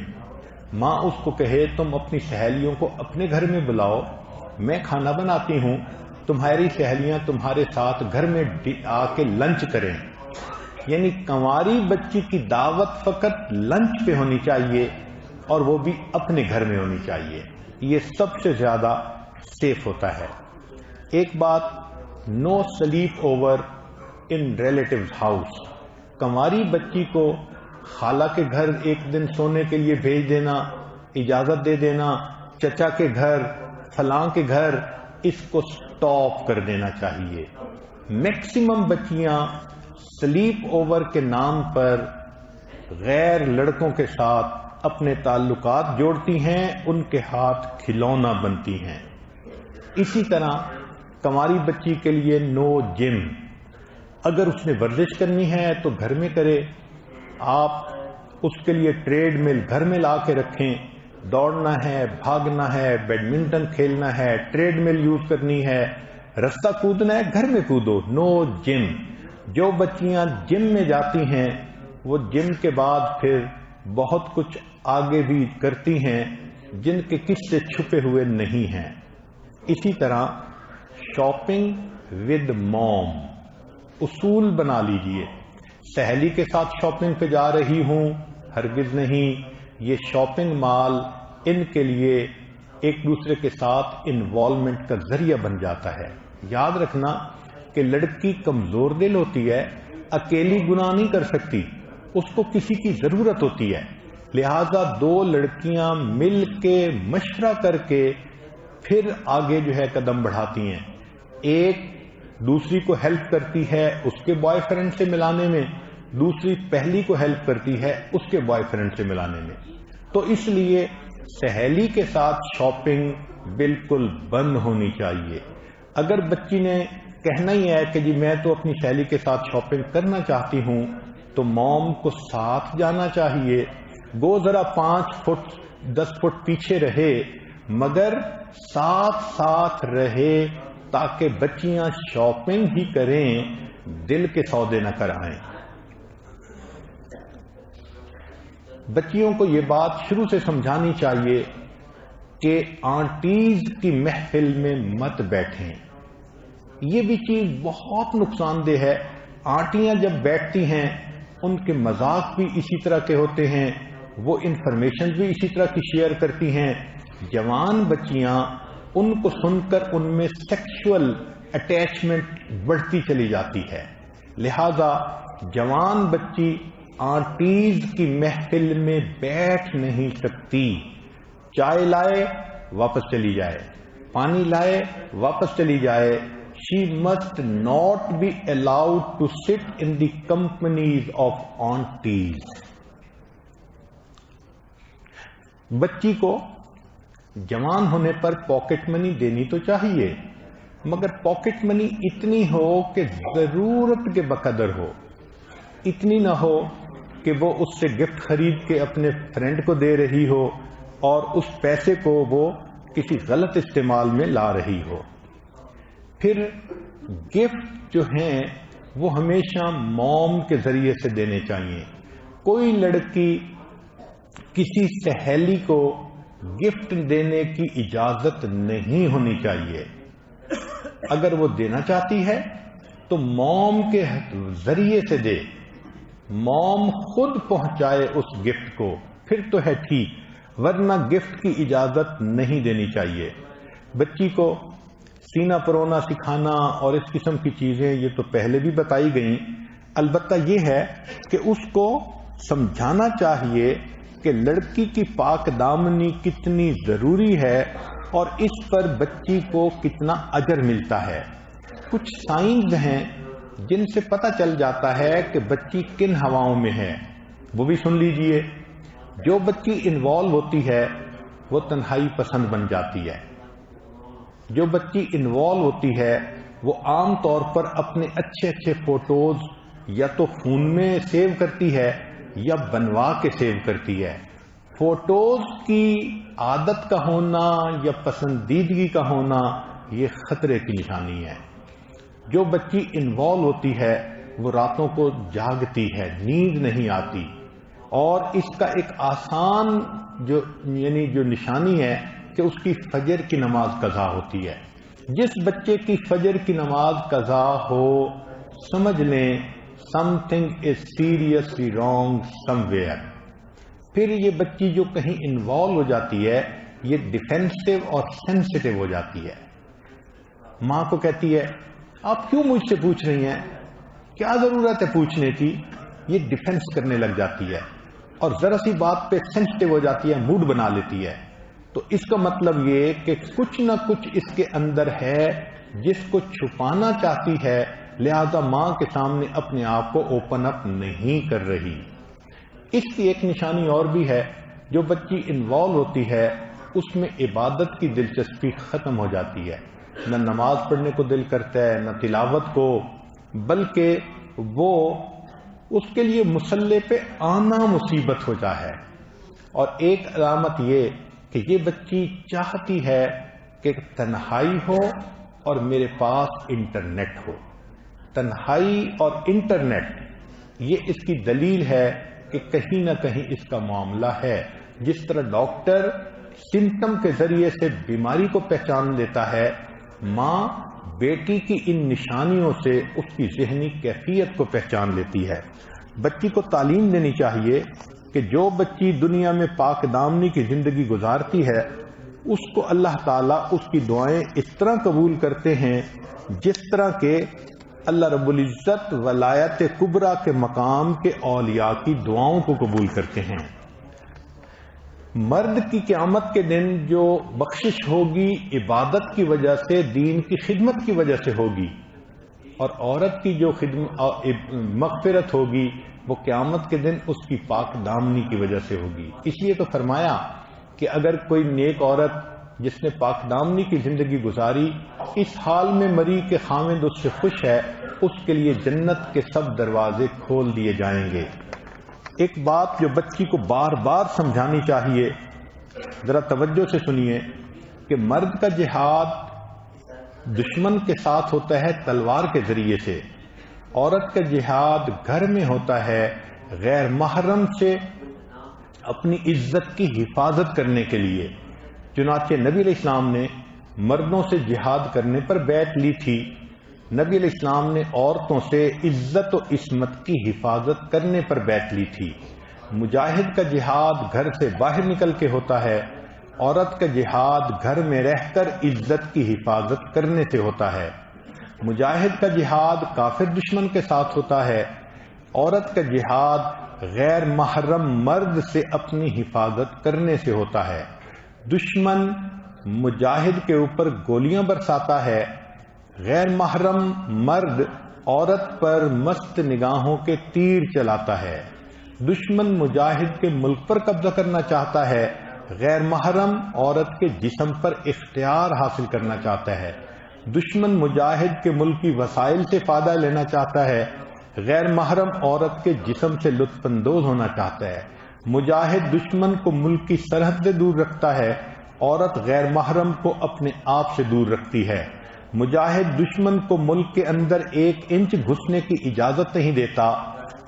ماں اس کو کہے تم اپنی سہیلیوں کو اپنے گھر میں بلاؤ، میں کھانا بناتی ہوں، تمہاری سہیلیاں تمہارے ساتھ گھر میں آ کے لنچ کریں۔ یعنی کنواری بچی کی دعوت فقط لنچ پہ ہونی چاہیے اور وہ بھی اپنے گھر میں ہونی چاہیے، یہ سب سے زیادہ سیف ہوتا ہے۔ ایک بات، no sleep over in relatives house, کنواری بچی کو خالہ کے گھر ایک دن سونے کے لیے بھیج دینا، اجازت دے دینا، چچا کے گھر، فلاں کے گھر، اس کو سٹاپ کر دینا چاہیے۔ میکسیمم بچیاں سلیپ اوور کے نام پر غیر لڑکوں کے ساتھ اپنے تعلقات جوڑتی ہیں، ان کے ہاتھ کھلونا بنتی ہیں۔ اسی طرح کنواری بچی کے لیے نو جم، اگر اس نے ورزش کرنی ہے تو گھر میں کرے، آپ اس کے لیے ٹریڈ مل گھر میں لا کے رکھیں، دوڑنا ہے، بھاگنا ہے، بیڈمنٹن کھیلنا ہے، ٹریڈ مل یوز کرنی ہے، رستہ کودنا ہے، گھر میں کودو، نو جم۔ جو بچیاں جم میں جاتی ہیں وہ جم کے بعد پھر بہت کچھ آگے بھی کرتی ہیں جن کے قصے چھپے ہوئے نہیں ہیں۔ اسی طرح شاپنگ ود موم. اصول بنا لیجئے. سہیلی کے ساتھ شاپنگ پہ جا رہی ہوں، ہرگز نہیں. یہ شاپنگ مال ان کے لیے ایک دوسرے کے ساتھ انوالومنٹ کا ذریعہ بن جاتا ہے. یاد رکھنا کہ لڑکی کمزور دل ہوتی ہے، اکیلی گناہ نہیں کر سکتی، اس کو کسی کی ضرورت ہوتی ہے. لہذا دو لڑکیاں مل کے مشورہ کر کے پھر آگے جو ہے قدم بڑھاتی ہیں. ایک دوسری کو ہیلپ کرتی ہے اس کے بوائے فرینڈ سے ملانے میں، دوسری پہلی کو ہیلپ کرتی ہے اس کے بوائے فرینڈ سے ملانے میں. تو اس لیے سہیلی کے ساتھ شاپنگ بالکل بند ہونی چاہیے. اگر بچی نے کہنا ہی ہے کہ جی میں تو اپنی سہیلی کے ساتھ شاپنگ کرنا چاہتی ہوں، تو موم کو ساتھ جانا چاہیے. گو ذرا 5 فٹ 10 فٹ پیچھے رہے، مگر ساتھ ساتھ رہے تاکہ بچیاں شاپنگ ہی کریں، دل کے سودے نہ کرائیں. بچیوں کو یہ بات شروع سے سمجھانی چاہیے کہ آنٹیز کی محفل میں مت بیٹھیں. یہ بھی چیز بہت نقصان دہ ہے. آنٹیاں جب بیٹھتی ہیں ان کے مذاق بھی اسی طرح کے ہوتے ہیں، وہ انفارمیشن بھی اسی طرح کی شیئر کرتی ہیں. جوان بچیاں ان کو سن کر ان میں سیکشول اٹیچمنٹ بڑھتی چلی جاتی ہے. لہذا جوان بچی آنٹیز کی محفل میں بیٹھ نہیں سکتی. چائے لائے واپس چلی جائے، پانی لائے واپس چلی جائے. She must not be allowed to sit in the companies of aunties. بچی کو جوان ہونے پر پاکٹ منی دینی تو چاہیے، مگر پاکٹ منی اتنی ہو کہ ضرورت کے بقدر ہو. اتنی نہ ہو کہ وہ اس سے گفٹ خرید کے اپنے فرینڈ کو دے رہی ہو اور اس پیسے کو وہ کسی غلط استعمال میں لا رہی ہو. پھر گفٹ جو ہیں وہ ہمیشہ موم کے ذریعے سے دینے چاہیے. کوئی لڑکی کسی سہیلی کو گفٹ دینے کی اجازت نہیں ہونی چاہیے. اگر وہ دینا چاہتی ہے تو موم کے ذریعے سے دے، موم خود پہنچائے اس گفٹ کو، پھر تو ہے ٹھیک، ورنہ گفٹ کی اجازت نہیں دینی چاہیے. بچی کو سینہ پرونا سکھانا اور اس قسم کی چیزیں یہ تو پہلے بھی بتائی گئیں. البتہ یہ ہے کہ اس کو سمجھانا چاہیے کہ لڑکی کی پاک دامنی کتنی ضروری ہے اور اس پر بچی کو کتنا اجر ملتا ہے. کچھ سائنز ہیں جن سے پتہ چل جاتا ہے کہ بچی کن ہواؤں میں ہے، وہ بھی سن لیجئے. جو بچی انوالو ہوتی ہے وہ تنہائی پسند بن جاتی ہے. جو بچی انوالو ہوتی ہے وہ عام طور پر اپنے اچھے اچھے فوٹوز یا تو فون میں سیو کرتی ہے یا بنوا کے سیو کرتی ہے. فوٹوز کی عادت کا ہونا یا پسندیدگی کا ہونا یہ خطرے کی نشانی ہے. جو بچی انوالو ہوتی ہے وہ راتوں کو جاگتی ہے، نیند نہیں آتی. اور اس کا ایک آسان جو نشانی ہے کہ اس کی فجر کی نماز قضا ہوتی ہے. جس بچے کی فجر کی نماز قضا ہو، سمجھ لیں something is seriously wrong somewhere. پھر یہ بچی جو کہیں انوالو ہو جاتی ہے یہ ڈیفینسو اور سینسٹیو ہو جاتی ہے. ماں کو کہتی ہے آپ کیوں مجھ سے پوچھ رہی ہیں، کیا ضرورت ہے پوچھنے کی. یہ ڈیفینس کرنے لگ جاتی ہے اور ذرا سی بات پہ سینسٹیو ہو جاتی ہے، موڈ بنا لیتی ہے. تو اس کا مطلب یہ کہ کچھ نہ کچھ اس کے اندر ہے جس کو چھپانا چاہتی ہے، لہذا ماں کے سامنے اپنے آپ کو اوپن اپ نہیں کر رہی. اس کی ایک نشانی اور بھی ہے، جو بچی انوالو ہوتی ہے اس میں عبادت کی دلچسپی ختم ہو جاتی ہے. نہ نماز پڑھنے کو دل کرتا ہے، نہ تلاوت کو، بلکہ وہ اس کے لیے مصلی پہ آنا مصیبت ہو جا ہے. اور ایک علامت یہ کہ یہ بچی چاہتی ہے کہ تنہائی ہو اور میرے پاس انٹرنیٹ ہو. تنہائی اور انٹرنیٹ یہ اس کی دلیل ہے کہ کہیں نہ کہیں اس کا معاملہ ہے. جس طرح ڈاکٹر سمٹم کے ذریعے سے بیماری کو پہچان لیتا ہے، ماں بیٹی کی ان نشانیوں سے اس کی ذہنی کیفیت کو پہچان لیتی ہے۔ بچی کو تعلیم دینی چاہیے کہ جو بچی دنیا میں پاک دامنی کی زندگی گزارتی ہے اس کو اللہ تعالیٰ اس کی دعائیں اس طرح قبول کرتے ہیں جس طرح کہ اللہ رب العزت ولایت کبریٰ کے مقام کے اولیاء کی دعاؤں کو قبول کرتے ہیں۔ مرد کی قیامت کے دن جو بخشش ہوگی عبادت کی وجہ سے، دین کی خدمت کی وجہ سے ہوگی، اور عورت کی جو مغفرت ہوگی وہ قیامت کے دن اس کی پاک دامنی کی وجہ سے ہوگی۔ اس لیے تو فرمایا کہ اگر کوئی نیک عورت جس نے پاک دامنی کی زندگی گزاری اس حال میں مری کہ خاوند اس سے خوش ہے، اس کے لیے جنت کے سب دروازے کھول دیے جائیں گے۔ ایک بات جو بچی کو بار بار سمجھانی چاہیے، ذرا توجہ سے سنیے، کہ مرد کا جہاد دشمن کے ساتھ ہوتا ہے تلوار کے ذریعے سے، عورت کا جہاد گھر میں ہوتا ہے غیر محرم سے اپنی عزت کی حفاظت کرنے کے لیے۔ چنانچہ نبی علیہ السلام نے مردوں سے جہاد کرنے پر بیعت لی تھی، نبی علیہ السلام نے عورتوں سے عزت و عصمت کی حفاظت کرنے پر بیعت لی تھی۔ مجاہد کا جہاد گھر سے باہر نکل کے ہوتا ہے، عورت کا جہاد گھر میں رہ کر عزت کی حفاظت کرنے سے ہوتا ہے۔ مجاہد کا جہاد کافر دشمن کے ساتھ ہوتا ہے، عورت کا جہاد غیر محرم مرد سے اپنی حفاظت کرنے سے ہوتا ہے۔ دشمن مجاہد کے اوپر گولیاں برساتا ہے، غیر محرم مرد عورت پر مست نگاہوں کے تیر چلاتا ہے۔ دشمن مجاہد کے ملک پر قبضہ کرنا چاہتا ہے، غیر محرم عورت کے جسم پر اختیار حاصل کرنا چاہتا ہے۔ دشمن مجاہد کے ملکی وسائل سے فائدہ لینا چاہتا ہے، غیر محرم عورت کے جسم سے لطف اندوز ہونا چاہتا ہے۔ مجاہد دشمن کو ملک کی سرحد سے دور رکھتا ہے، عورت غیر محرم کو اپنے آپ سے دور رکھتی ہے۔ مجاہد دشمن کو ملک کے اندر 1 انچ گھسنے کی اجازت نہیں دیتا،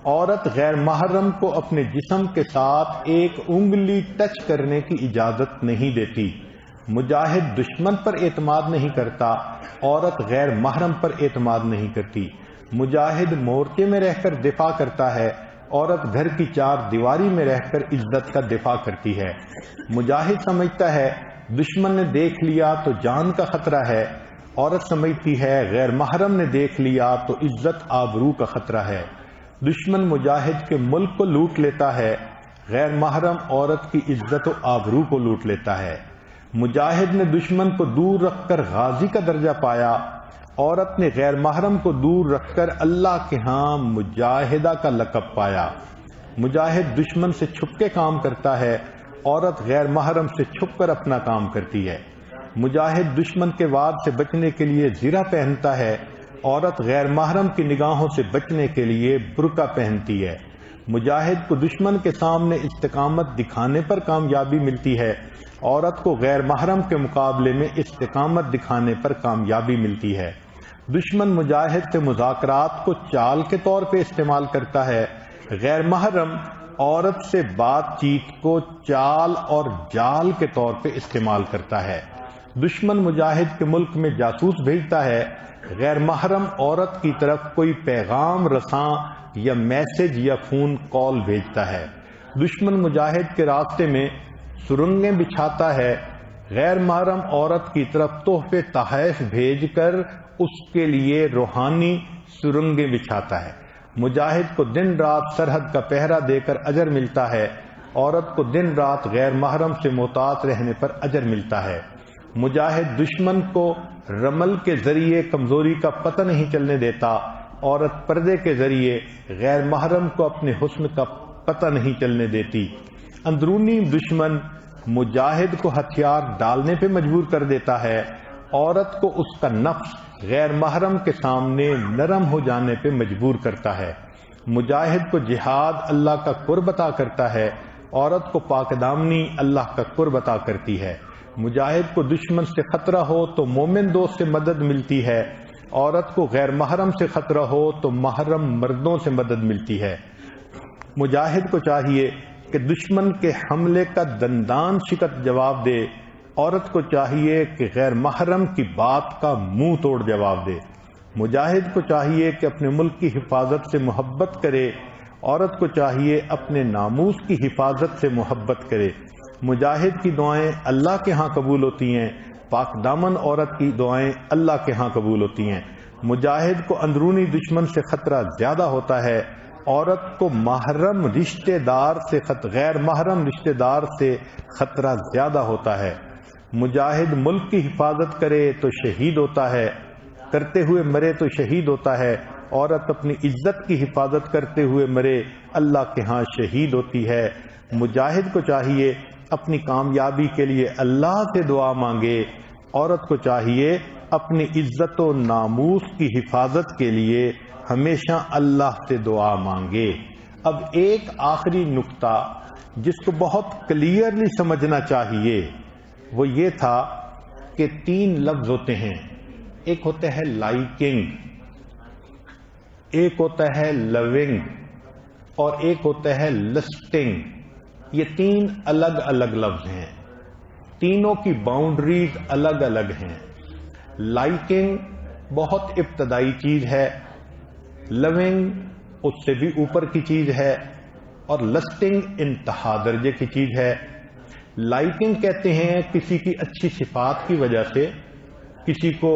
عورت غیر محرم کو اپنے جسم کے ساتھ 1 انگلی ٹچ کرنے کی اجازت نہیں دیتی۔ مجاہد دشمن پر اعتماد نہیں کرتا، عورت غیر محرم پر اعتماد نہیں کرتی۔ مجاہد مورچے میں رہ کر دفاع کرتا ہے، عورت گھر کی 4 دیواری میں رہ کر عزت کا دفاع کرتی ہے۔ مجاہد سمجھتا ہے دشمن نے دیکھ لیا تو جان کا خطرہ ہے، عورت سمجھتی ہے غیر محرم نے دیکھ لیا تو عزت آبرو کا خطرہ ہے۔ دشمن مجاہد کے ملک کو لوٹ لیتا ہے، غیر محرم عورت کی عزت و آبرو کو لوٹ لیتا ہے۔ مجاہد نے دشمن کو دور رکھ کر غازی کا درجہ پایا، عورت نے غیر محرم کو دور رکھ کر اللہ کے ہاں مجاہدہ کا لقب پایا۔ مجاہد دشمن سے چھپ کے کام کرتا ہے، عورت غیر محرم سے چھپ کر اپنا کام کرتی ہے۔ مجاہد دشمن کے وار سے بچنے کے لیے زرہ پہنتا ہے، عورت غیر محرم کی نگاہوں سے بچنے کے لیے برقع پہنتی ہے۔ مجاہد کو دشمن کے سامنے استقامت دکھانے پر کامیابی ملتی ہے، عورت کو غیر محرم کے مقابلے میں استقامت دکھانے پر کامیابی ملتی ہے۔ دشمن مجاہد سے مذاکرات کو چال کے طور پہ استعمال کرتا ہے، غیر محرم عورت سے بات چیت کو چال اور جال کے طور پہ استعمال کرتا ہے۔ دشمن مجاہد کے ملک میں جاسوس بھیجتا ہے، غیر محرم عورت کی طرف کوئی پیغام رساں یا میسج یا فون کال بھیجتا ہے۔ دشمن مجاہد کے راستے میں سرنگیں بچھاتا ہے، غیر محرم عورت کی طرف تحفے تحائف بھیج کر اس کے لیے روحانی سرنگیں بچھاتا ہے۔ مجاہد کو دن رات سرحد کا پہرا دے کر اجر ملتا ہے، عورت کو دن رات غیر محرم سے محتاط رہنے پر اجر ملتا ہے۔ مجاہد دشمن کو رمل کے ذریعے کمزوری کا پتہ نہیں چلنے دیتا، عورت پردے کے ذریعے غیر محرم کو اپنے حسن کا پتہ نہیں چلنے دیتی۔ اندرونی دشمن مجاہد کو ہتھیار ڈالنے پہ مجبور کر دیتا ہے، عورت کو اس کا نفس غیر محرم کے سامنے نرم ہو جانے پہ مجبور کرتا ہے۔ مجاہد کو جہاد اللہ کا قرب عطا کرتا ہے، عورت کو پاک دامنی اللہ کا قرب عطا کرتی ہے۔ مجاہد کو دشمن سے خطرہ ہو تو مومن دوست سے مدد ملتی ہے، عورت کو غیر محرم سے خطرہ ہو تو محرم مردوں سے مدد ملتی ہے۔ مجاہد کو چاہیے کہ دشمن کے حملے کا دندان شکست جواب دے، عورت کو چاہیے کہ غیر محرم کی بات کا منہ توڑ جواب دے. مجاہد کو چاہیے کہ اپنے ملک کی حفاظت سے محبت کرے. عورت کو چاہیے اپنے ناموس کی حفاظت سے محبت کرے. مجاہد کی دعائیں اللہ کے ہاں قبول ہوتی ہیں، پاک دامن عورت کی دعائیں اللہ کے ہاں قبول ہوتی ہیں. مجاہد کو اندرونی دشمن سے خطرہ زیادہ ہوتا ہے، عورت کو محرم رشتہ دار سے غیر محرم رشتہ دار سے خطرہ زیادہ ہوتا ہے. مجاہد ملک کی حفاظت کرے تو شہید ہوتا ہے، کرتے ہوئے مرے تو شہید ہوتا ہے. عورت اپنی عزت کی حفاظت کرتے ہوئے مرے، اللہ کے ہاں شہید ہوتی ہے. مجاہد کو چاہیے اپنی کامیابی کے لیے اللہ سے دعا مانگے. عورت کو چاہیے اپنی عزت و ناموس کی حفاظت کے لیے ہمیشہ اللہ سے دعا مانگے. اب ایک آخری نقطہ جس کو بہت کلیئرلی سمجھنا چاہیے وہ یہ تھا کہ 3 لفظ ہوتے ہیں. ایک ہوتا ہے لائکنگ، ایک ہوتا ہے لونگ، اور ایک ہوتا ہے لسٹنگ. یہ 3 الگ الگ لفظ ہیں، تینوں کی باؤنڈریز الگ الگ ہیں. لائکنگ بہت ابتدائی چیز ہے، لونگ اس سے بھی اوپر کی چیز ہے، اور لسٹنگ انتہا درجے کی چیز ہے. لائکنگ کہتے ہیں کسی کی اچھی صفات کی وجہ سے کسی کو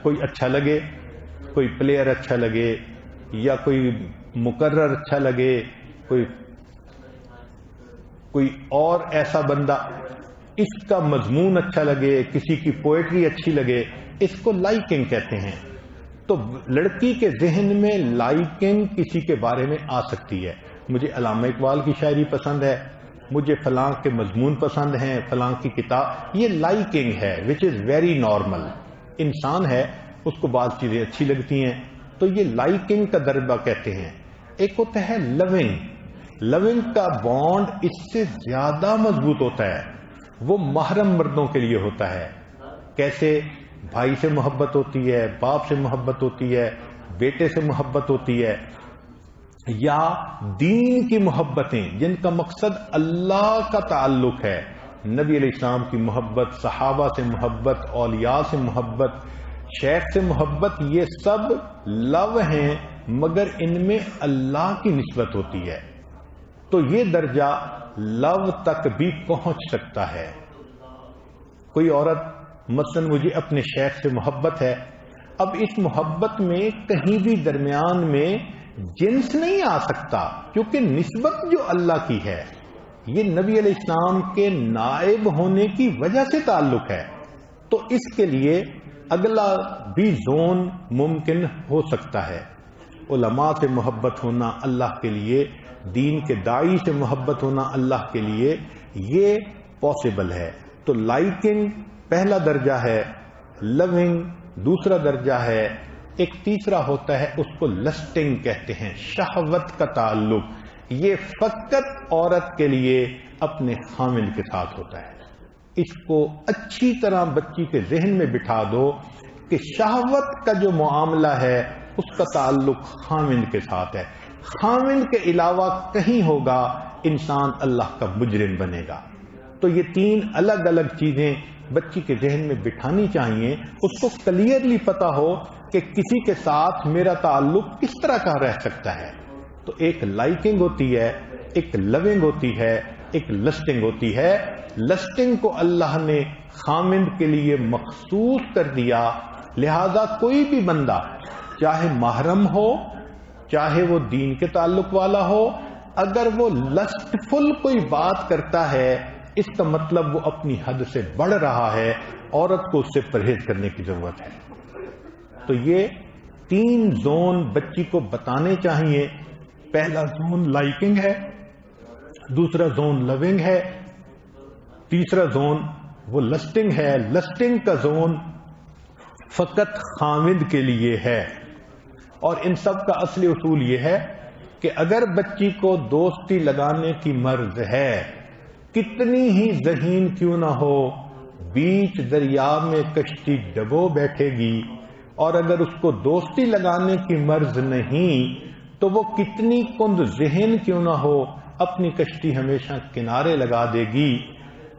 کوئی اچھا لگے، کوئی پلیئر اچھا لگے، یا کوئی مقرر اچھا لگے، کوئی اور ایسا بندہ اس کا مضمون اچھا لگے، کسی کی پوئٹری اچھی لگے، اس کو لائکنگ کہتے ہیں. تو لڑکی کے ذہن میں لائکنگ کسی کے بارے میں آ سکتی ہے. مجھے علامہ اقبال کی شاعری پسند ہے، مجھے فلاں کے مضمون پسند ہیں، فلاں کی کتاب. یہ لائکنگ ہے وچ از ویری نارمل. انسان ہے، اس کو بعض چیزیں اچھی لگتی ہیں، تو یہ لائکنگ کا درجہ کہتے ہیں. ایک ہوتا ہے لونگ. لونگ کا بانڈ اس سے زیادہ مضبوط ہوتا ہے، وہ محرم مردوں کے لیے ہوتا ہے. کیسے؟ بھائی سے محبت ہوتی ہے، باپ سے محبت ہوتی ہے، بیٹے سے محبت ہوتی ہے، یا دین کی محبتیں جن کا مقصد اللہ کا تعلق ہے. نبی علیہ السلام کی محبت، صحابہ سے محبت، اولیاء سے محبت، شیخ سے محبت، یہ سب لو ہیں مگر ان میں اللہ کی نسبت ہوتی ہے. تو یہ درجہ لو تک بھی پہنچ سکتا ہے. کوئی عورت مثلا مجھے اپنے شیخ سے محبت ہے، اب اس محبت میں کہیں بھی درمیان میں جنس نہیں آ سکتا، کیونکہ نسبت جو اللہ کی ہے یہ نبی علیہ السلام کے نائب ہونے کی وجہ سے تعلق ہے. تو اس کے لیے اگلا بھی زون ممکن ہو سکتا ہے. علماء سے محبت ہونا اللہ کے لیے، دین کے داعی سے محبت ہونا اللہ کے لیے، یہ پاسبل ہے. تو لائکنگ پہلا درجہ ہے، لونگ دوسرا درجہ ہے، ایک تیسرا ہوتا ہے اس کو لسٹنگ کہتے ہیں، شہوت کا تعلق. یہ فقط عورت کے لیے اپنے خامند کے ساتھ ہوتا ہے. اس کو اچھی طرح بچی کے ذہن میں بٹھا دو کہ شہوت کا جو معاملہ ہے اس کا تعلق خامند کے ساتھ ہے. خامند کے علاوہ کہیں ہوگا انسان اللہ کا مجرم بنے گا. تو یہ 3 الگ الگ چیزیں بچی کے ذہن میں بٹھانی چاہیے. اس کو کلیئرلی پتا ہو کہ کسی کے ساتھ میرا تعلق کس طرح کا رہ سکتا ہے. تو ایک لائکنگ ہوتی ہے، ایک لونگ ہوتی ہے، ایک لسٹنگ ہوتی ہے. لسٹنگ کو اللہ نے خامند کے لیے مخصوص کر دیا، لہذا کوئی بھی بندہ چاہے محرم ہو چاہے وہ دین کے تعلق والا ہو، اگر وہ لسٹ فل کوئی بات کرتا ہے اس کا مطلب وہ اپنی حد سے بڑھ رہا ہے. عورت کو اس سے پرہیز کرنے کی ضرورت ہے. تو یہ 3 زون بچی کو بتانے چاہیے. پہلا زون لائکنگ ہے، دوسرا زون لونگ ہے، تیسرا زون وہ لسٹنگ ہے. لسٹنگ کا زون فقط خامد کے لیے ہے. اور ان سب کا اصلی اصول یہ ہے کہ اگر بچی کو دوستی لگانے کی مرض ہے، کتنی ہی ذہین کیوں نہ ہو، بیچ دریا میں کشتی ڈبو بیٹھے گی. اور اگر اس کو دوستی لگانے کی مرض نہیں تو وہ کتنی کند ذہن کیوں نہ ہو، اپنی کشتی ہمیشہ کنارے لگا دے گی.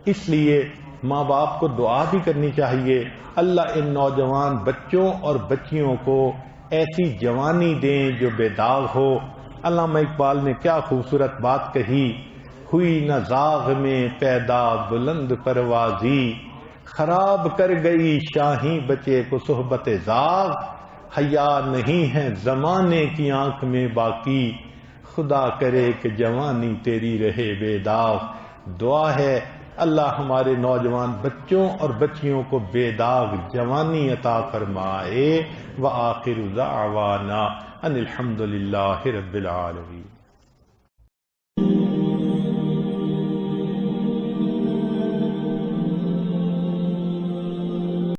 اس لیے ماں باپ کو دعا بھی کرنی چاہیے، اللہ ان نوجوان بچوں اور بچیوں کو ایسی جوانی دیں جو بے داغ ہو۔ علامہ اقبال نے کیا خوبصورت بات کہی، ہوئی نہ زاغ میں پیدا بلند پروازی، خراب کر گئی شاہی بچے کو صحبت زاغ، حیا نہیں ہے زمانے کی آنکھ میں باقی، خدا کرے کہ جوانی تیری رہے بے داغ۔ دعا ہے اللہ ہمارے نوجوان بچوں اور بچیوں کو بے داغ جوانی عطا فرمائے۔ وآخر دعوانا ان الحمد للہ رب العالمین۔